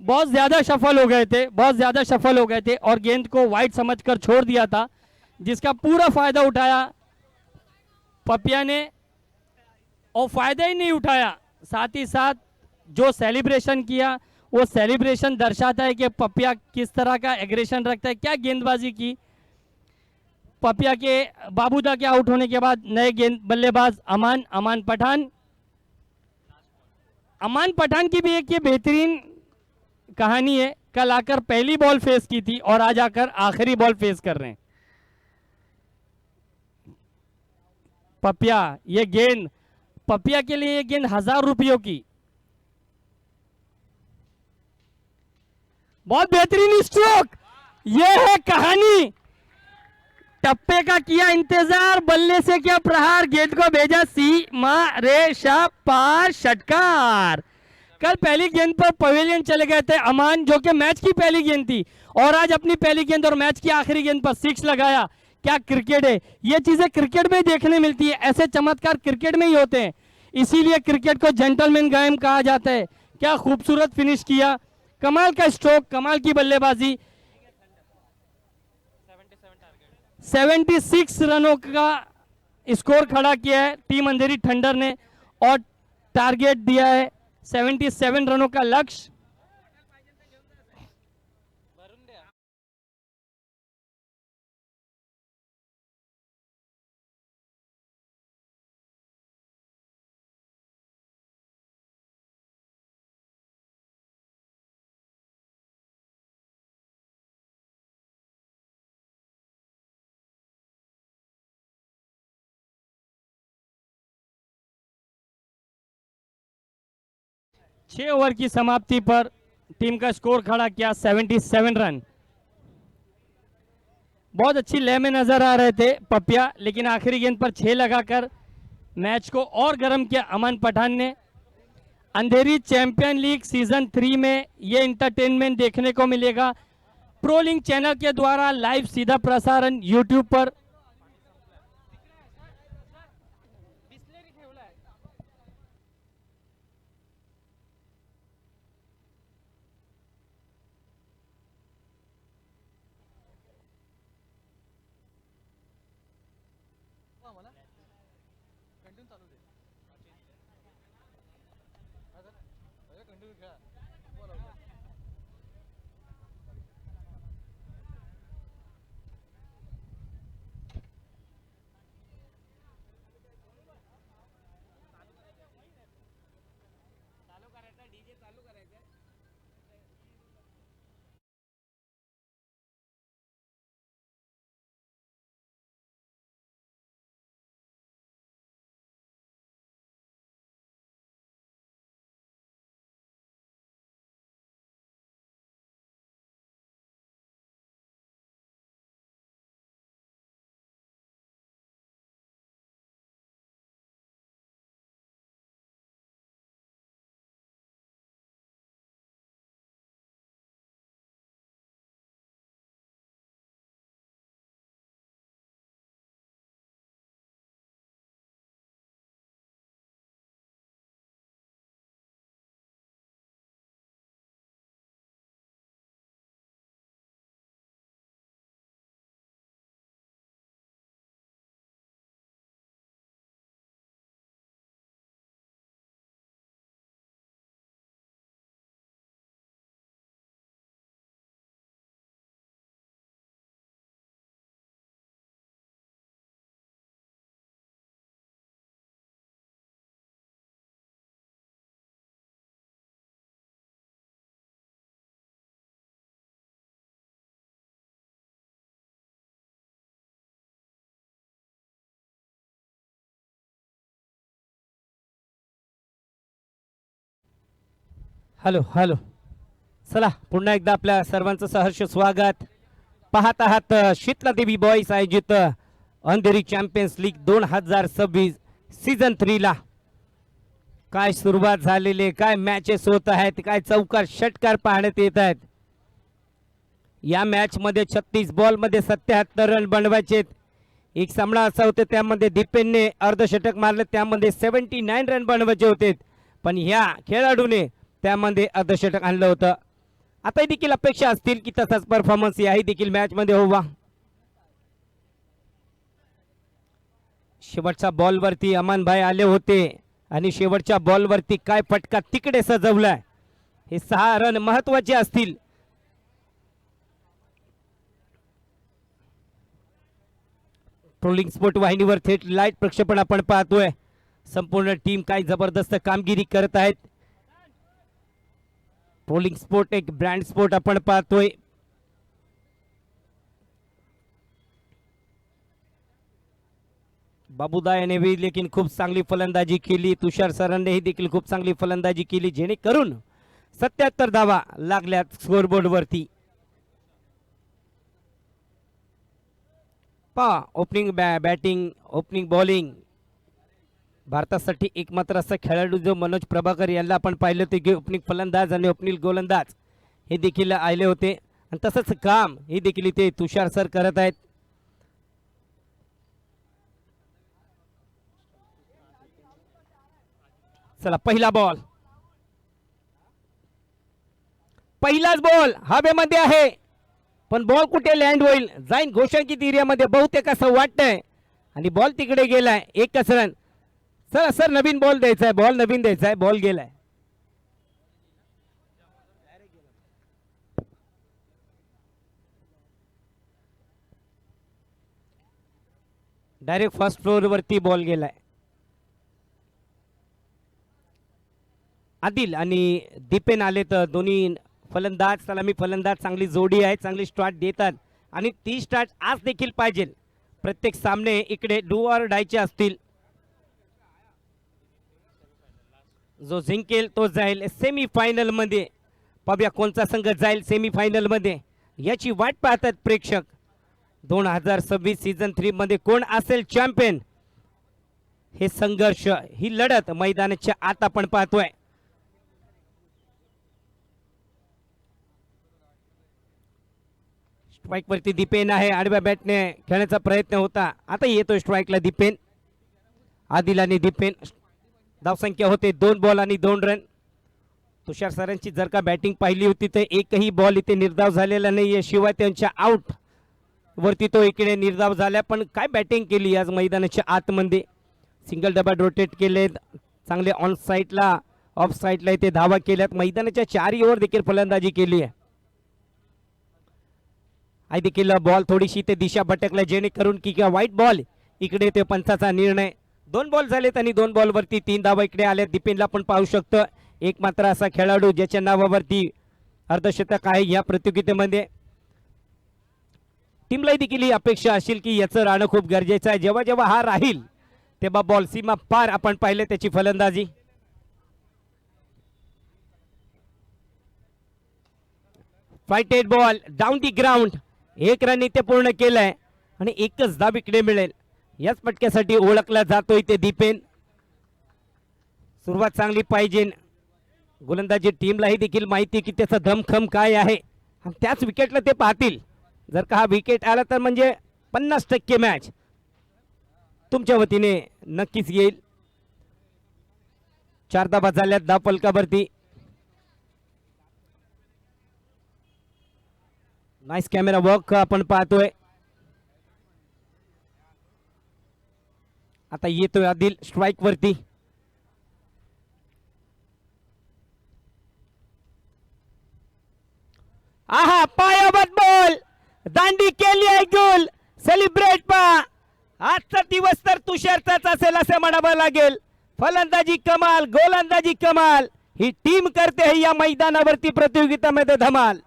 बहुत ज्यादा सफल हो गए थे, बहुत ज्यादा सफल हो गए थे और गेंद को वाइड समझकर छोड़ दिया था, जिसका पूरा फायदा उठाया पपिया ने। और फायदा ही नहीं उठाया, साथ ही साथ जो सेलिब्रेशन किया वो सेलिब्रेशन दर्शाता है कि पपिया किस तरह का एग्रेशन रखता है। क्या गेंदबाजी की पपिया के। बाबूदा के आउट होने के बाद नए गेंद बल्लेबाज अमान पठान। अमान पठान की भी एक ये बेहतरीन कहानी है। कल आकर पहली बॉल फेस की थी और आज आकर आखिरी बॉल फेस कर रहे हैं। पपिया, ये गेंद पपिया के लिए, ये गेंद 1000 रुपयों की। बहुत बेहतरीन स्ट्रोक, ये है कहानी। टप्पे का किया इंतजार, बल्ले से किया प्रहार, गेंद को भेजा सीमा रेशा पार, षटकार। कल पहली गेंद पर पवेलियन चले गए थे अमान, जो कि मैच की पहली गेंद थी, और आज अपनी पहली गेंद और मैच की आखिरी गेंद पर सिक्स लगाया। क्या क्रिकेट है, ये चीजें क्रिकेट में देखने मिलती है, ऐसे चमत्कार क्रिकेट में ही होते हैं, इसीलिए क्रिकेट को जेंटलमैन गेम कहा जाता है। क्या खूबसूरत फिनिश किया, कमाल का स्ट्रोक, कमाल की बल्लेबाजी। 76 रनों का स्कोर खड़ा किया है टीम अंधेरी थंडर ने, और टारगेट दिया है 77 रनों का लक्ष्य। छह ओवर की समाप्ति पर टीम का स्कोर खड़ा किया 77 रन। बहुत अच्छी लय में नजर आ रहे थे पपिया, लेकिन आखिरी गेंद पर 6 लगाकर मैच को और गर्म किया अमन पठान ने। अंधेरी चैंपियन लीग सीजन 3 में ये इंटरटेनमेंट देखने को मिलेगा प्रो लिंक चैनल के द्वारा, लाइव सीधा प्रसारण यूट्यूब पर। हॅलो हॅलो, चला पुन्हा एकदा आपल्या सर्वांचं सहर्ष स्वागत. पाहत आहात शीतलादेवी बॉईज आयोजित अंधेरी चॅम्पियन्स लीग 2026 सीझन 3 ला. काय सुरुवात झालेली, काय मॅचेस होत आहेत, काय चौकार षटकार पाहण्यात येत आहेत. या मॅच मध्ये 36 बॉल मध्ये 77 रन बनवायचे. एक सामना असा होता त्यामध्ये दीपेनने अर्धशतक मारले, त्यामध्ये 79 रन बनवायचे होते, पण ह्या खेळाडूने त्यामध्ये अर्धशतक आणलं होतं. आता देखील अपेक्षा असतील की तसाच परफॉर्मन्स याही देखील मॅच मध्ये व्हावा. शेवटच्या बॉल वरती अमन भाई आले होते आणि शेवटच्या बॉल वरती काय फटका तिकडे सजवलाय. हे 6 रन महत्वाचे असतील. ट्रोलिंग स्पोर्ट वाहिनीवर थेट लाईट प्रक्षेपण आपण पाहतोय. संपूर्ण टीम काय जबरदस्त कामगिरी करत आहेत. ट्रोलिंग स्पोर्ट एक ब्रँड स्पोर्ट आपण पाहतोय. बाबूदा याने भी लेकिन खूप चांगली फलंदाजी केली. तुषार सरांनीही देखील खूप चांगली फलंदाजी केली, जेणेकरून 77 धावा लागल्यात स्कोरबोर्ड वरती. पहा ओपनिंग बॅटिंग ओपनिंग बॉलिंग भारतासाठी एकमात्र असा खेळाडू जो मनोज प्रभाकर यांना आपण पाहिलं होते की ओपनिंग फलंदाज आणि ओपनिंग गोलंदाज हे देखील आले होते आणि तसंच काम हे देखील इथे तुषार सर करत आहेत. चला पहिला बॉल पहिलाच बॉल हवेमध्ये आहे पण बॉल कुठे लँड होईल जाईन घोषणकीत एरियामध्ये बहुतेक असं वाटतंय आणि बॉल तिकडे गेलाय. एकच रन. सर सर नवीन बॉल द्यायचा आहे बॉल नवीन द्यायचा आहे बॉल गेलाय. डायरेक्ट फर्स्ट फ्लोर वरती बॉल गेलाय. आदिल आणि दीपेन आले तर दोन्ही फलंदाज सलामी फलंदाज चांगली जोडी आहे चांगली स्टार्ट देतात आणि ती स्टार्ट आज देखील पाहिजे. प्रत्येक सामने इकडे डू ऑर डायचे असतील. जो जिंकेल तो जाईल सेमी फायनल मध्ये. पाहूया कोणता संघ जाईल सेमी फायनल मध्ये याची वाट पाहतात प्रेक्षक. 2026 सीझन 3 मध्ये कोण असेल चॅम्पियन हे संघर्ष ही लढत मैदानाच्या आत आपण पाहतोय. स्ट्राइक वरती दीपेन आहे आडव्या बॅटने खेळण्याचा प्रयत्न होता आता येतोय स्ट्राइकला दीपेन. आदिल आणि दीपेन धावसंख्या होते 2 बॉल आणि 2 रन. तुषार सरांची जर का बॅटिंग पाहिली होती तर एकही बॉल इथे निर्धाव झालेला नाहीये शिवाय त्यांच्या आउट वरती तो इकडे निर्धाव झाला. पण काय बॅटिंग केली आज मैदानाच्या आतमध्ये. सिंगल डबल रोटेट केले चांगले ऑन साईडला ऑफ साईडला इथे धावा केल्यात. मैदानाच्या 4 ओव्हर देखील फलंदाजी केली आहे. आई देखील बॉल थोडीशी ते दिशा भटकला जेणेकरून की वाईट बॉल इकडे ते पंचाचा निर्णय. 2 बॉल झालेत आणि 2 बॉल वरती 3 धावा इकडे आल्या. दीपेनला पण पाहू शकतो एक मात्र असा खेळाडू ज्याच्या नावावरती अर्धशतक आहे या प्रतियोगितेमध्ये. टीमला देखील ही अपेक्षा असेल की याचं राहणं खूप गरजेचं आहे. जेव्हा जेव्हा हा राहील तेव्हा बॉल सीमा पार आपण पाहिले त्याची फलंदाजी. Fighted ball down the ground. 1 run इथे पूर्ण केलाय आणि एकच धाव इकडे मिळेल. याच पटक्यासाठी ओळखला जातोय ते दीपेन. सुरुवात चांगली पाहिजे. गोलंदाजी टीमलाही देखील माहिती की त्याचा दमखम काय आहे आणि त्याच विकेटला ते पाहतील. जर का हा विकेट आला तर म्हणजे 50% मॅच तुमच्या वतीने नक्कीच येईल. 4 धावा झाल्यात धाव फलकावरती. नाईस कॅमेरा वर्क आपण पाहतोय. आता येतोय आदिल स्ट्राइक वरती. आहा पायावर बॉल दांडी केली आहे गोल. सेलिब्रेट पा. आजचा दिवस तर तुषारचाच असेल असे म्हणावं लागेल. फलंदाजी कमाल गोलंदाजी कमाल ही टीम करते है या मैदानावरती प्रतियोगितामध्ये धमाल.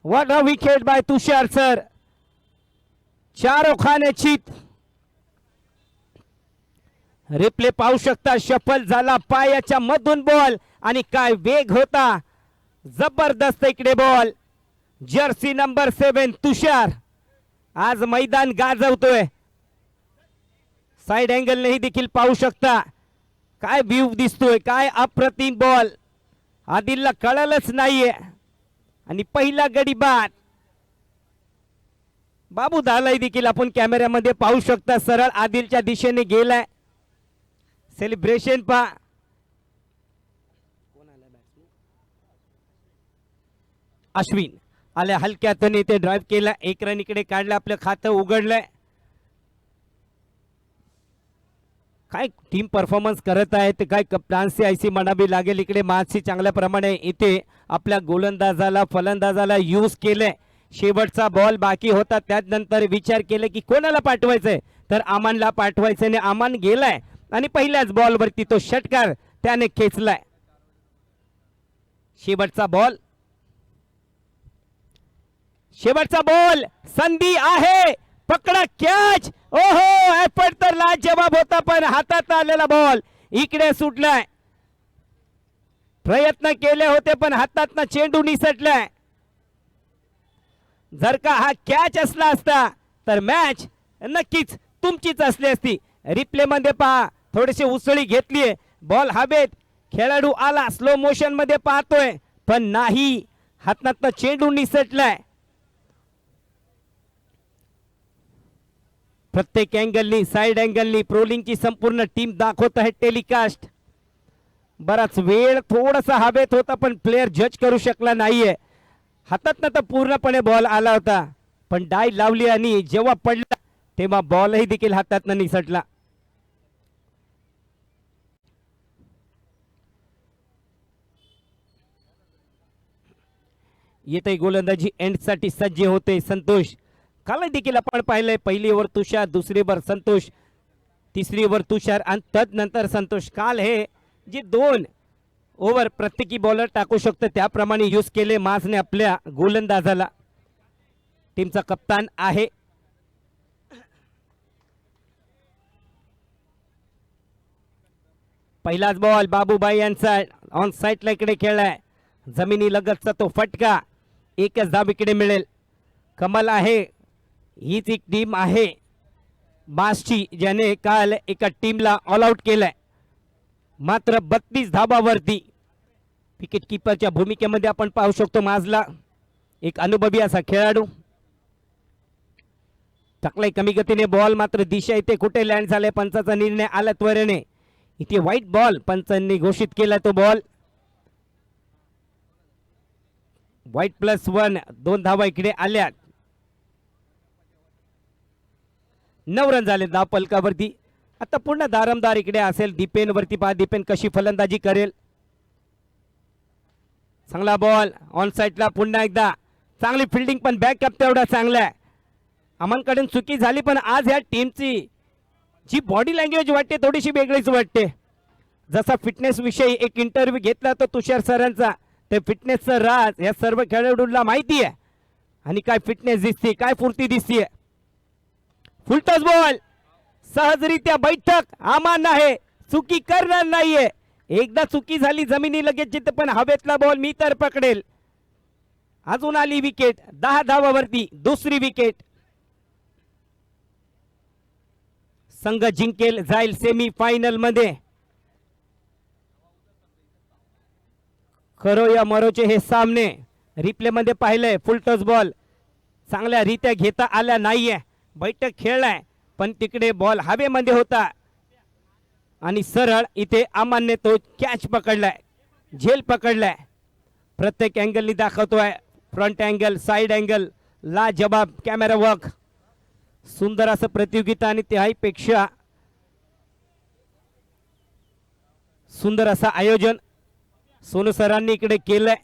What a wicket by Tushar sir. 4 खाने चित. रिप्ले पाहू शकता शफल झाला पायाच्या मधून बॉल आणि काय वेग होता. जबरदस्त इकडे बॉल. जर्सी नंबर 7 तुषार आज मैदान गाजवतोय. साइड अँगल नाही देखील पाहू शकता काय व्ह्यू दिसतोय. काय अप्रतिम बॉल. आदिलला कळलंच नाहीये आणि पहिला गडी बाद. बाबू धालाई देखील आपण कॅमेऱ्यामध्ये पाहू शकता सरळ आदिलच्या दिशेने गेलाय. सेलिब्रेशन पा. अश्विन आल्या हलक्यातने ते ड्राइव्ह केला. 1 रन इकडे काढला आपलं खातं उघडलंय. काय टीम परफॉर्मन्स करत आहे ते काय कप्तानसी आयसी म्हणावी लागेल. इकडे मानसी चांगल्या प्रमाणे इथे आपल्या गोलंदाजाला फलंदाजाला यूज केलंय. शेवटचा बॉल बाकी होता त्यानंतर विचार केला की कोणाला पाठवायचंय तर अमानला पाठवायचं आणि अमान गेलाय आणि पहिल्याच बॉल वरती तो षटकार त्याने खेचलाय. शेवटचा बॉल शेवटचा बॉल संधी आहे. पकडा कॅच. ओहो एफर्ट तर लाजवाब होता पण हातात आलेला बॉल इकडे सुटलाय. प्रयत्न केले होते पण हातातनं चेंडू निसटलाय. जर का हा कॅच असला असता तर मॅच नक्कीच तुमचीच असली असती. रिप्ले मध्ये पहा, थोडीशी उसळी घेतलीये, बॉल हवेत, खेळाडू आला, स्लो मोशन मध्ये पाहतोय पण नाही, हातातनं चेंडू निसटलाय. प्रत्येक अँगलनी, साइड अँगलनी प्रोलिंगची संपूर्ण टीम दाखवत आहे टेलिकास्ट. बराच वेळ थोडासा हवेत होता पण प्लेयर जज करू शकला नाहीये. हातातनं तर पूर्णपणे बॉल आला होता पण डाय लावली आणि जेव्हा पडला तेव्हा बॉलही देखील हातातनं निसटला. येते गोलंदाजी एंडसाठी सज्ज होते संतोष. काल देखील आपण पाहिलंय, पहिली ओव्हर तुषार, दुसरी ओव्हर संतोष, तिसरी ओव्हर तुषार आणि तदनंतर संतोष. काल हे जे 2 ओव्हर प्रत्येकी बॉलर टाकू शकतो त्याप्रमाणे यूज केले माझने आपल्या गोलंदाजाला. टीमचा कप्तान आहे. पहिलाच बॉल बाबूबाई यांचा ऑन साईडला इकडे खेळलाय, जमिनी लगतचा तो फटका, एकच धाव इकडे मिळेल. कमल आहे, हीच एक टीम आहे मासची ज्याने काल एका टीमला ऑल आउट केलाय. मात्र 32 धावावरती विकेट किपरच्या भूमिकेमध्ये आपण पाहू शकतो माझला, एक अनुभवी असा खेळाडू. टाकलाय कमी गतीने बॉल, मात्र दिशा इथे कुठे लँड झाले, पंचाचा निर्णय आला त्वरेने. इथे व्हाईट बॉल पंचांनी घोषित केला तो बॉल. व्हाईट +1, 2 धावा इकडे आल्यात. 9 रन झाले धाव पलकावरती. आता पुन्हा दारमदार इकडे असेल दीपेन वरती. पहा दीपेन कशी फलंदाजी करेल. चांगला बॉल ऑन साइडला, पुन्हा एकदा चांगली फिल्डिंग पण बॅकअप तेवढा चांगला आहे. अमनकडून चुकी झाली पण आज ह्या टीमची जी बॉडी लँग्वेज वाटते थोडीशी वेगळीच वाटते. जसा फिटनेस विषयी एक इंटरव्ह्यू घेतला तो तुषार सरांचा, ते फिटनेसचं राज या सर्व खेळाडूंना माहिती आहे आणि काय फिटनेस दिसते, काय फुर्ती दिसते. फुलटॉस बॉल सहजरित्या बैठक, अमान आहे, चुकी करणार नाहीये. एकदा चुकी झाली जमिनी लगेच जिथे पण हवेतला बॉल मी तर पकडेल. अजून आली विकेट, 10 धावावरती दुसरी विकेट. संघ जिंकेल, जाईल सेमी फायनल मध्ये. खरो या मरोचे हे सामने रिप्ले मध्ये पाहिलंय. फुलटॉस बॉल चांगल्या रीत्या घेता आल्या नाहीये, बैठक खेळलाय पण तिकडे बॉल हवेमध्ये होता आणि सरळ इथे अमानने तो कॅच पकडलाय, झेल पकडलाय. प्रत्येक अँगलनी दाखवतोय, फ्रंट अँगल, साइड अँगल, ला जबाब कॅमेरा वर्क. सुंदर असं प्रतियोगिता आणि त्याहीपेक्षा सुंदर असं आयोजन सोनू सरांनी इकडे केलंय.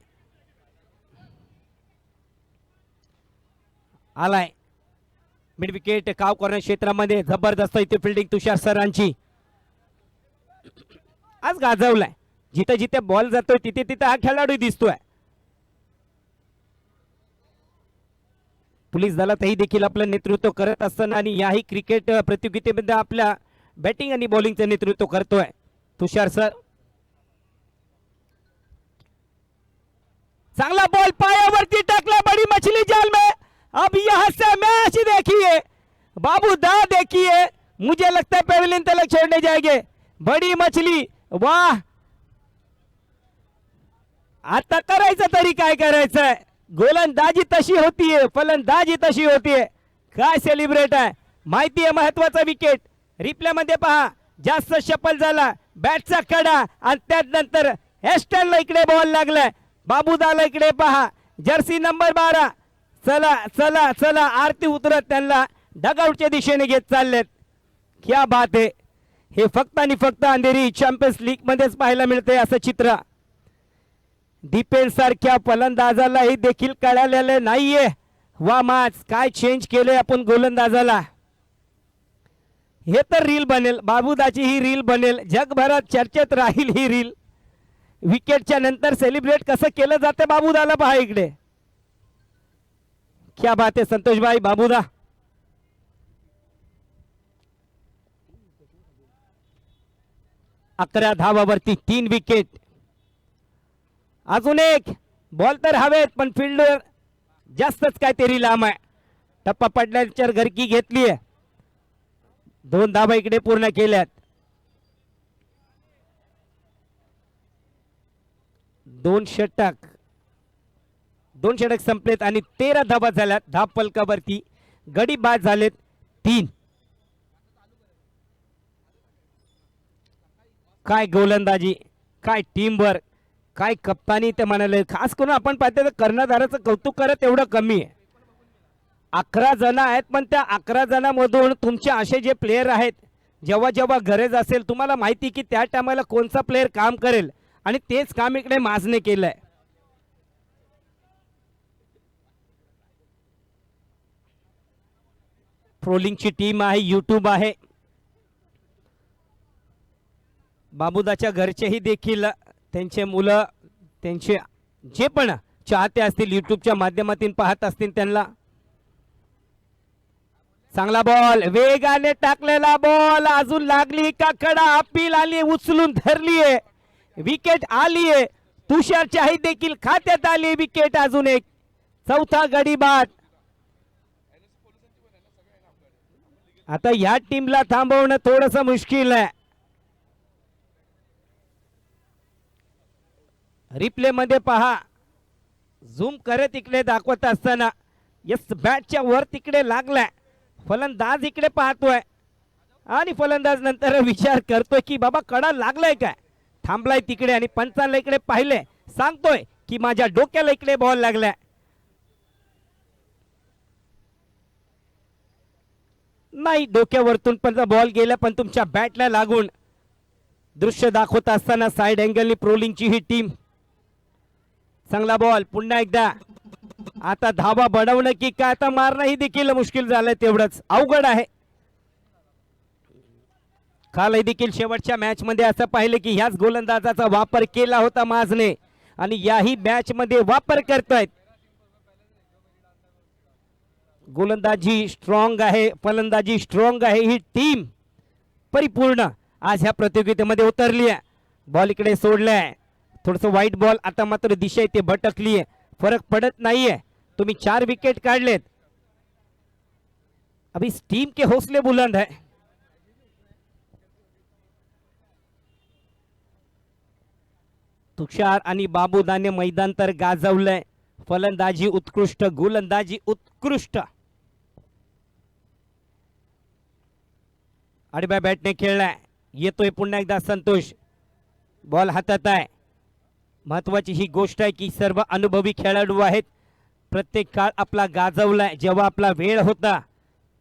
आलाय मिड विकेट, काव कॉर्नर क्षेत्रामध्ये जबरदस्त इथे फिल्डिंग तुषार सरांची. आज गाजवलाय, जिथे जिथे बॉल जातोय तिथे तिथे हा खेळाडू दिसतोय. पोलीस दलातही देखील आपलं नेतृत्व करत असताना आणि याही क्रिकेट प्रतियोगितेमध्ये आपल्या बॅटिंग आणि बॉलिंगचं नेतृत्व करतोय तुषार सर. चांगला बॉल पायावरती टाकला, बड़ी मछली जाल में. अब यहां से मैच देखिए, बाबू दा देखिए, मुझे लगता है पेविलियन तक छोड़ने जाएंगे. बड़ी मछली, वाह. आता करायचं तरी काय करायचंय, गोलंदाजी तशी होतीये, फलंदाजी तशी होतीये. काय सेलिब्रेट आहे माहिती आहे. महत्वाचा विकेट रिप्ले मध्ये पहा, जास्त शफल झाला बॅटचा कडा आणि त्यानंतर हेस्टनला इकडे बॉल लागलाय. बाबूदाला इकडे पहा, जर्सी नंबर 12. चला चला चला, आरती उतरत त्यांना डगआउटच्या दिशेने घेत चाललेत. क्या बात आहे. हे फक्त आणि फक्त अंधेरी चॅम्पियन्स लीग मध्येच पाहायला मिळते असं चित्र. दीपेन सारख्या फलंदाजालाही देखील कळालेलं नाहीये वा माच काय चेंज केले आपण गोलंदाजाला. हे तर रील बनेल, बाबूदाची ही रील बनेल, जगभरात चर्चेत राहील ही रील. विकेटच्या नंतर सेलिब्रेट कसं केलं जाते बाबूदाला पहा इकडे. क्या बात आहे संतोष भाई. बाबूदा 11 धावावरती 3 विकेट. अजून एक बॉल तर हवेत पण फिल्डर जास्तच काहीतरी लांब आहे. टप्पा पडल्याच्या घरकी घेतली आहे. 2 धावा इकडे पूर्ण केल्यात. 2 षटक संपलेत आणि 13 धावा झाल्यात. धाव फलकावरती गडी बाद झालेत 3. काय गोलंदाजी, काय टीम वर्क, काय कप्तानी ते म्हणाले. खास करून आपण पाहतो तर कर्णधाराचं कौतुक करत एवढं कमी आहे. 11 जण आहेत पण त्या 11 जणांमधून तुमचे असे जे प्लेयर आहेत जेव्हा जेव्हा गरज असेल तुम्हाला माहिती की त्या टायमाला कोणता प्लेयर काम करेल आणि तेच काम इकडे माझने केलंय. ट्रोलिंगची टीम आहे, यूट्यूब आहे. बाबूदाच्या घरचेही देखील त्यांचे मुलं त्यांचे जे पण चाहते असतील यूट्यूबच्या माध्यमातून पाहत असतील त्यांना. चांगला बॉल, वेगाने टाकलेला बॉल, अजून लागली का कडा, अपील आली, उचलून धरली आहे, विकेट आली आहे. तुषार चाही देखील खात्यात आली विकेट. अजून एक, चौथा गडी बाद. आता या टीमला थांबवणं थोडंसं मुश्किल आहे. रिप्ले मध्ये पहा, झूम करत इकडे दाखवत असताना यस बॅटच्या वर तिकडे लागलाय. फलंदाज इकडे पाहतोय आणि फलंदाज नंतर विचार करतोय की बाबा कडा लागलाय काय, थांबलाय तिकडे आणि पंचाला इकडे पाहिले, सांगतोय की माझ्या डोक्याला इकडे बॉल लागलाय. नाही, डोक्यावरतून पण बॉल गेला पण तुमच्या बॅटला लागून. दृश्य दाखवत असताना साइड अँगलनी प्रोलिंगची ही टीम. चांगला बॉल पुन्हा एकदा. आता धावा बनवणं की काय, आता मारणं ही देखील मुश्किल झालंय, तेवढंच अवघड आहे. कालही देखील शेवटच्या मॅच मध्ये असं पाहिलं की ह्याच गोलंदाजाचा वापर केला होता माझने आणि याही मॅच मध्ये वापर करतायत. गोलंदाजी स्ट्रॉंग आहे, फलंदाजी स्ट्रॉंग आहे. ही टीम परिपूर्ण आज ह्या प्रतियोगितेमध्ये उतरली आहे. बॉल इकडे सोडलाय, थोडस वाईट बॉल. आता मात्र दिशा इथे भटकली आहे, फरक पडत नाहीये. तुम्ही 4 विकेट काढलेत. अभी टीम के हौसले बुलंद है. तुषार आणि बाबूदाने मैदान तर गाजवलंय. फलंदाजी उत्कृष्ट, गोलंदाजी उत्कृष्ट. आडव्या बॅटने खेळलाय, येतोय पुन्हा एकदा संतोष. बॉल हातात आहे. महत्वाची ही गोष्ट आहे की सर्व अनुभवी खेळाडू आहेत. प्रत्येक काळ आपला गाजवलाय. जेव्हा आपला वेळ होता,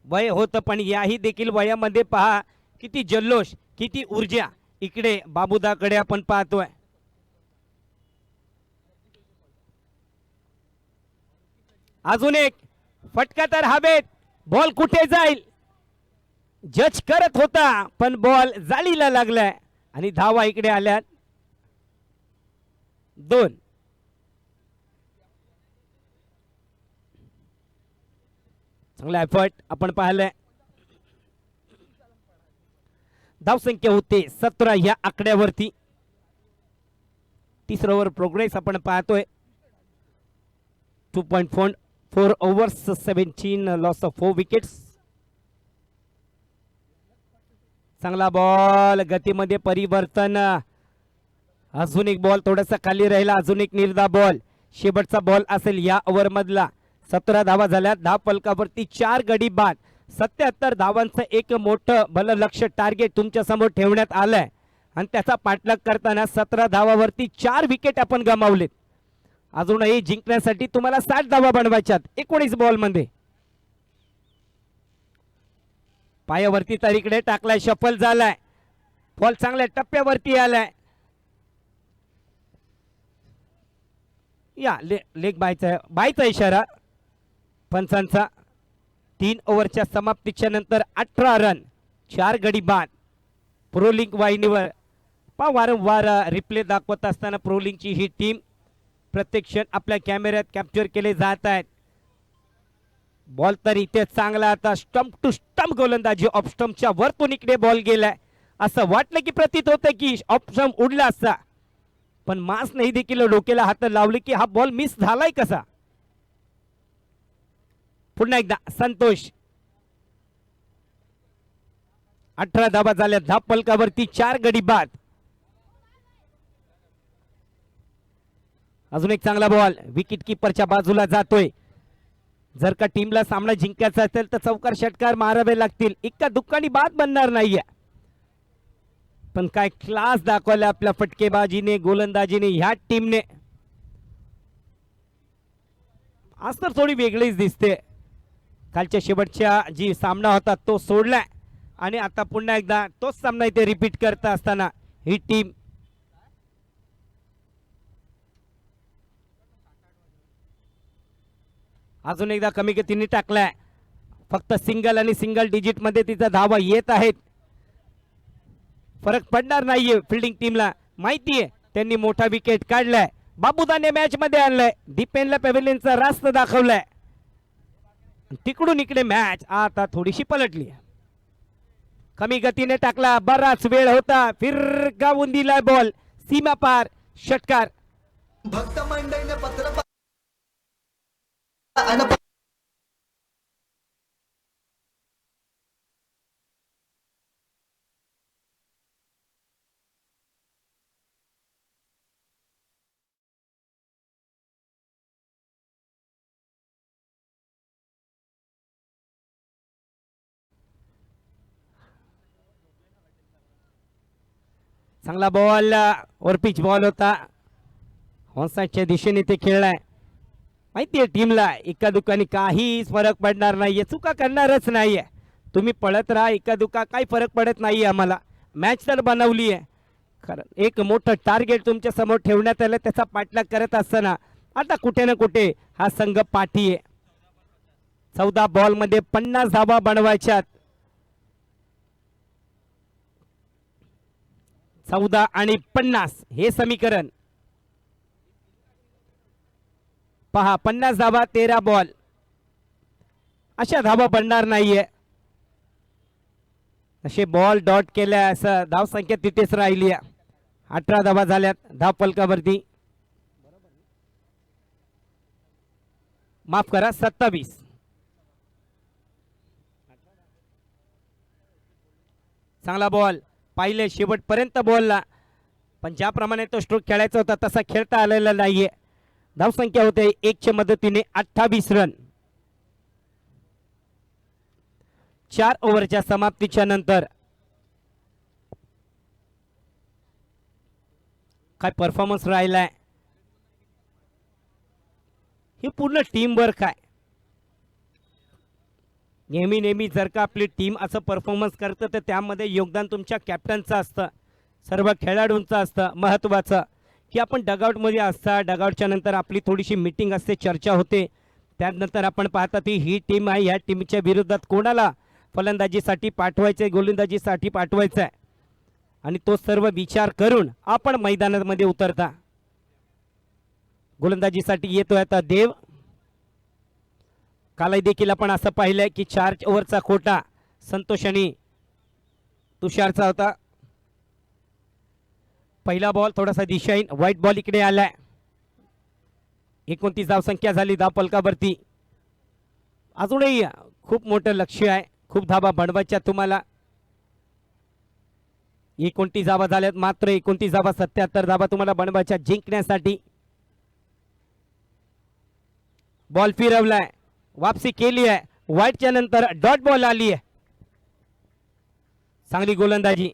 वय होतं, पण याही देखील वयामध्ये पहा किती जल्लोष, किती ऊर्जा इकडे बाबूदाकडे आपण पाहतोय. अजून एक फटका तर हवेत. बॉल कुठे जाईल जज करत होता पण बॉल जाळीला लागलाय आणि धावा इकडे आल्यात 2. चांगला एफर्ट आपण पाहिलंय. धावसंख्या होते 17 या आकड्यावरती. तिसरा ओव्हर प्रोग्रेस आपण पाहतोय. 2.4 overs 17 लॉस ऑफ 4 विकेट्स. चांगला बॉल, गतीमध्ये परिवर्तन. अजून एक बॉल थोडासा खाली राहिला, अजून एक निर्धा बॉल. शेवटचा बॉल असेल या ओव्हर मधला. 17 धावा झाल्या. धाव फलकावरती 4 गडी बाद. 77 धावांचं एक मोठं भलं लक्ष टार्गेट तुमच्या समोर ठेवण्यात आलंय आणि त्याचा पाठलाग करताना 17 धावावरती 4 विकेट आपण गमावलेत. अजूनही जिंकण्यासाठी तुम्हाला 60 धावा बनवायच्यात 19 बॉल मध्ये. पायावरती तर इकडे टाकलाय, शफल झालाय. बॉल चांगल्या टप्प्यावरती आलाय. या लेग बायचा इशारा पंचांचा. 3 ओव्हरच्या समाप्तीच्या नंतर 18 रन, 4 गडी बाद. प्रोलिंग वाहिनीवर वारंवार रिप्ले दाखवत असताना प्रोलिंगची ही टीम प्रत्यक्ष आपल्या कॅमेऱ्यात कॅप्चर केले जात आहेत. बॉल तर इथे चांगला. आता स्टंप टू स्टंप गोलंदाजी. ऑफ स्टंपच्या वरतून इकडे बॉल गेलाय. असं वाटलं की प्रतीत होतं की ऑफ स्टंप उडला असता, पण मास नाही देखील डोक्याला हात लावले की हा बॉल मिस झालाय कसा. पुन्हा एकदा संतोष 18 धावा झाल्या धाव फलकावरती 4 गडी बाद. अजून एक चांगला बॉल विकेट किपरच्या बाजूला जातोय. जर का टीमला सामना जिंकायचा असेल तर चौकार षटकार मारावे लागतील. इतका दुःखाने बाद बनणार नाहीये. पण काय क्लास दाखवला आपल्या फटकेबाजीने गोलंदाजीने ह्या टीमने. आज तर थोडी वेगळीच दिसते. कालच्या शेवटच्या जी सामना होता तो सोडलाय आणि आता पुन्हा एकदा तोच सामना इथे रिपीट करता असताना ही टीम अजून एकदा कमी गतीने टाकलाय. फक्त सिंगल आणि सिंगल डिजिट मध्ये तिचा धावा येत आहेत. फरक पडणार नाहीये फिल्डिंग टीमला. माहितीये त्यांनी मोठा विकेट काढलाय. बाबूदाने मॅच मध्ये आणलाय. डिपेनला पॅव्हिलियनचा रास्त दाखवलाय. तिकडून इकडे मॅच आता थोडीशी पलटली. कमी गतीने टाकला. बराच वेळ होता. फिरकावून दिलाय बॉल सीमा पार षटकार. भक्त मंडळीने पत्र चांगला बॉल वर पिच बॉल होता. ऑनसाइडच्या दिशेने ते खेळलाय. माहितीये टीमला एका दुकानी काहीच फरक पडणार नाहीये. चुका करणारच नाहीये. तुम्ही पळत राहा एका दुका काही फरक पडत नाहीये. आम्हाला मॅच तर बनवली आहे. कारण एक मोठं टार्गेट तुमच्या समोर ठेवण्यात आलं. त्याचा पाठलाग करत असताना आता कुठे ना कुठे हा संघ पाठी आहे. 14 बॉल मध्ये 50 धावा बनवायच्यात. 14 आणि 50 हे समीकरण पहा. 50 धावा 13 बॉल अशा धावा बनणार नाहीये. असे बॉल डॉट केल्या असं धाव संख्या तिथेच राहिली आहे. 18 धावा झाल्यात धाव फलकावरती. माफ करा 27. चांगला बॉल पाहिले शेवटपर्यंत बॉलला. पण ज्याप्रमाणे तो स्ट्रोक खेळायचा होता तसा खेळता आलेला नाहीये. धाव संख्या होते 1 च्या मदतीने 28 रन. 4 ओव्हरच्या समाप्तीच्या नंतर काय परफॉर्मन्स राहिलाय. हे पूर्ण टीम वर्क आहे. नेहमी जर का आपली टीम असं परफॉर्मन्स करतं तर त्यामध्ये योगदान तुमच्या कॅप्टनचं असतं. सर्व खेळाडूंचं असतं. महत्त्वाचं की आपण डगआउटमध्ये असता. डगआउटच्या नंतर आपली थोडीशी मीटिंग असते. चर्चा होते. त्यानंतर आपण पाहता ती ही टीम आहे. ह्या टीमच्या विरोधात कोणाला फलंदाजीसाठी पाठवायचं आहे गोलंदाजीसाठी पाठवायचं आहे आणि तो सर्व विचार करून आपण मैदानामध्ये उतरता. गोलंदाजीसाठी येतोय आता देव. कालही देखील आपण असं पाहिलंय की 4 ओव्हरचा खोटा संतोष आणि तुषारचा होता. पहिला बॉल थोडासा दिशाहीन. व्हाईट बॉल इकडे आलाय. 29 धावसंख्या झाली धाव फलकावरती. अजूनही खूप मोठं लक्ष आहे. खूप धावा बनवायच्या तुम्हाला. 29 धावा झाल्यात. मात्र 29 धावा 77 धावा तुम्हाला बनवायच्या जिंकण्यासाठी. बॉल फिरवलाय. वापसी केली आहे. व्हाईटच्या नंतर डॉट बॉल आली आहे. चांगली गोलंदाजी.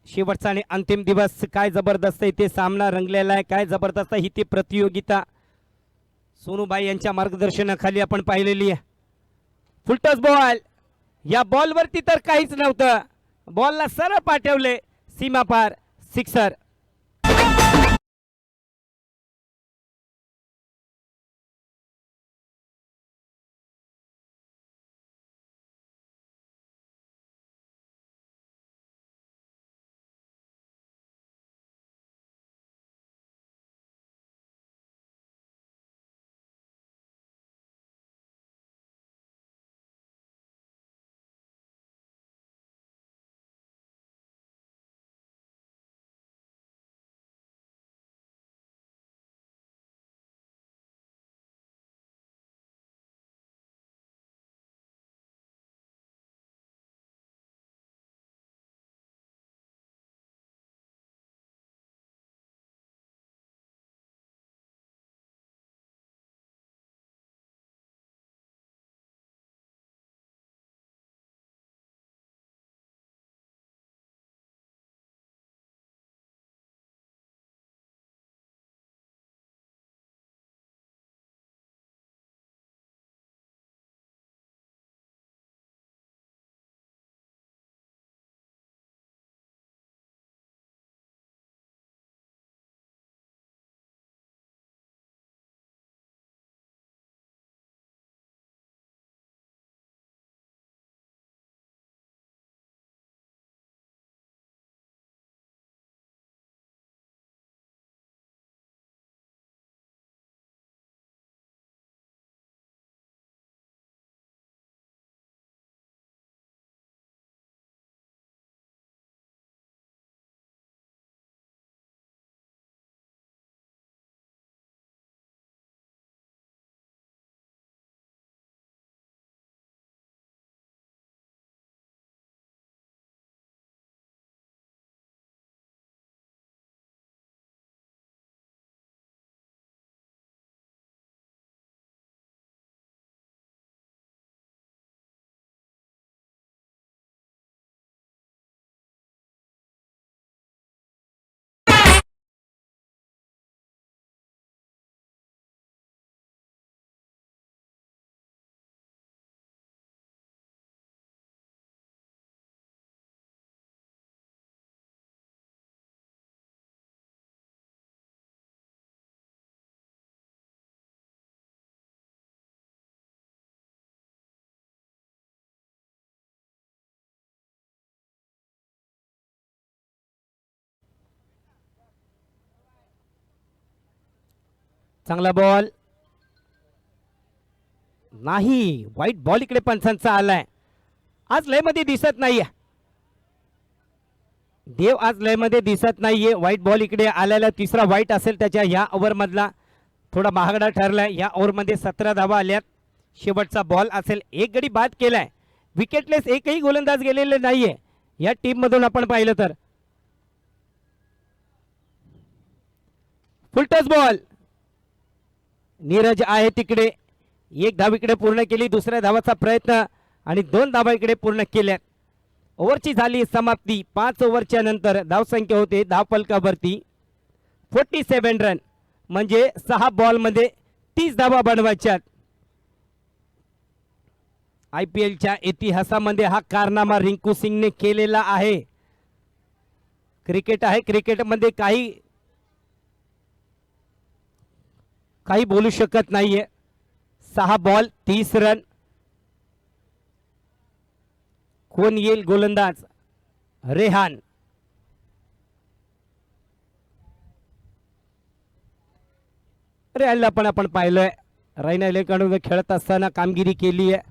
शेवटचा आणि अंतिम दिवस. काय जबरदस्त इथे सामना रंगलेला आहे. काय जबरदस्त ही ती प्रतियोगिता सोनूबाई यांच्या मार्गदर्शनाखाली आपण पाहिलेली आहे. Full toss ball. या बॉलवरती तर काहीच नव्हतं. बॉलला सरळ पाठवले सीमा पार सिक्सर. चांगला बॉल नाही, वाईट बॉल इकडे पंचांचा आलाय. आज लय मध्ये दिसत नाहीये देव, आज लय मध्ये दिसत नाहीये. वाईट बॉल इकडे आलेला तिसरा वाईट असेल त्याच्या या ओव्हर मधला. थोडा महागडा ठरलाय. या ओव्हर मध्ये 17 धावा आल्यात. शेवटचा बॉल असेल. एक गडी बाद केलाय. विकेटलेस एकही गोलंदाज गेलेले नाहीये या टीम मधून आपण पाहिलं तर. Full toss ball. नीरज आहे तिकडे. एक धाव इकडे पूर्ण केली. दुसऱ्या धावाचा प्रयत्न आणि 2 धावा इकडे पूर्ण केल्या. ओव्हरची झाली समाप्ती. 5 ओव्हरच्या नंतर धावसंख्या होते धावफलकावरती 47 रन. म्हणजे 6 बॉल मध्ये 30 धावा बनवायच्यात. IPLच्या इतिहासामध्ये हा कारनामा रिंकू सिंगने केलेला आहे. क्रिकेट आहे, क्रिकेटमध्ये काही बोलू शकत नाहीये. 6 बॉल 30 रन. कोण येईल गोलंदाज? रेहान. रेहानला पण आपण पाहिलंय रैनाकडून खेळत असताना कामगिरी केली आहे.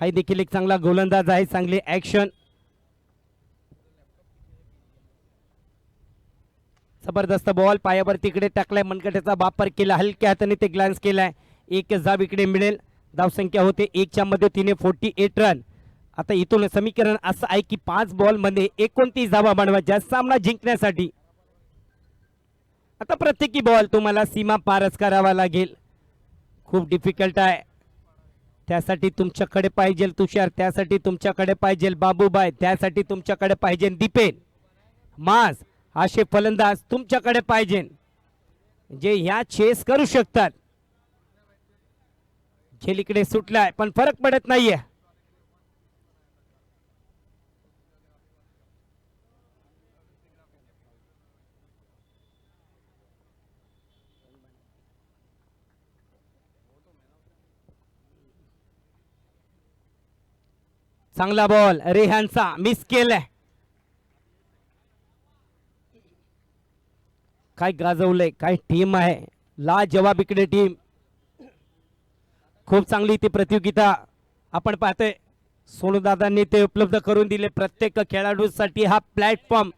हा देखील एक चांगला गोलंदाज आहे. चांगली ऍक्शन. जबरदस्त बॉल पायावर तिकडे टाकलाय. मनगटाचा वापर केला. हलक्या हाताने ते ग्लान्स केलाय. एक जाब इकडे मिळेल. धावसंख्या होते 1च्या मदतीने 48 रन. आता इथून समीकरण असं आहे की 5 बॉल मध्ये 29 धावा बनवायच्या सामना जिंकण्यासाठी. आता प्रत्येकी बॉल तुम्हाला सीमा पारच करावा लागेल. खूप डिफिकल्ट आहे. त्यासाठी तुमच्याकडे पाहिजे तुषार, त्यासाठी तुमच्याकडे पाहिजे बाबूबाई, त्यासाठी तुमच्याकडे पाहिजे दीपेन, माज असे फलंदाज तुमच्याकडे पाहिजे जे ह्या चेस करू शकतात. झेल इकडे सुटलाय पण फरक पडत नाहीये. चांगला बॉल रेहानचा मिस केलाय. काय गाजवलंय, काय टीम आहे. लाजवाब इकडे टीम. खूप चांगली ती प्रतियोगिता आपण पाहतोय. सोनूदादांनी ते उपलब्ध करून दिले प्रत्येक खेळाडूसाठी हा प्लॅटफॉर्म.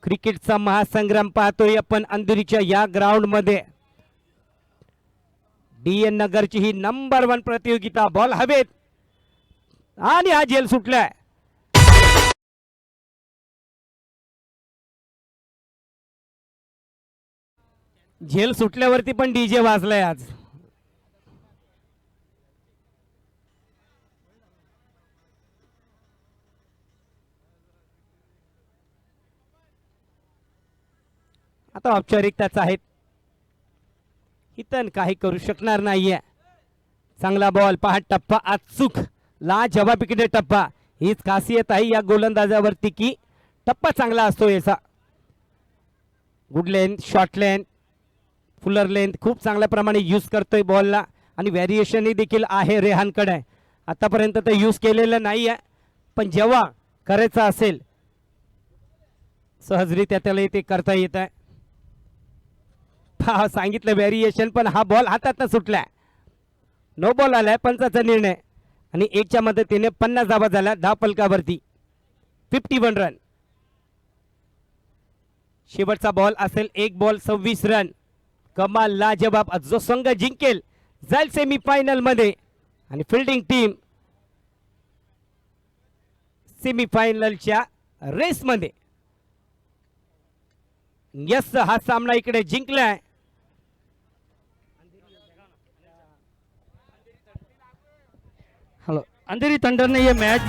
क्रिकेटचा महासंग्राम पाहतोय आपण अंधेरीच्या या ग्राउंड मध्ये. DN नगरची ही नंबर 1 प्रतियोगिता. बॉल हवेत आणि हा झेल सुटलाय. झेल सुटल्यावरती पण DJ वाजलाय आज. आता औपचारिकताच आहेत. इथं काही करू शकणार नाहीये. चांगला बॉल पहा. टप्पा अचूक लाजवाब इकडे टप्पा. हीच खासियत आहे या गोलंदाजावरती की टप्पा चांगला असतो याचा. Good length, short length, Fuller length खूप चांगल्या प्रमाणे यूज करतोय बॉलला. आणि व्हेरिएशन देखील आहे रेहानकडे. आतापर्यंत ते यूज केलेलं नाही आहे पण जेव्हा करायचं असेल सहजरित्या त्याला ते करता येत आहे. सांगितलं व्हेरिएशन पण हा बॉल हातात सुटलाय. नो बॉल आलाय. पंचाचा निर्णय आणि 1च्या मदतीने 50 धावा झाल्या धावफलकावरती 51 रन. शेवटचा बॉल असेल 1 बॉल 26 रन. कमाल लाजवाब. जो संघ जिंकेल जाईल सेमीफायनल मध्ये आणि फिल्डिंग टीम सेमीफायनलच्या रेस मध्ये. यस, हा सामना इकडे जिंकलाय. हेलो, अंधेरी थंडर ने ये मैच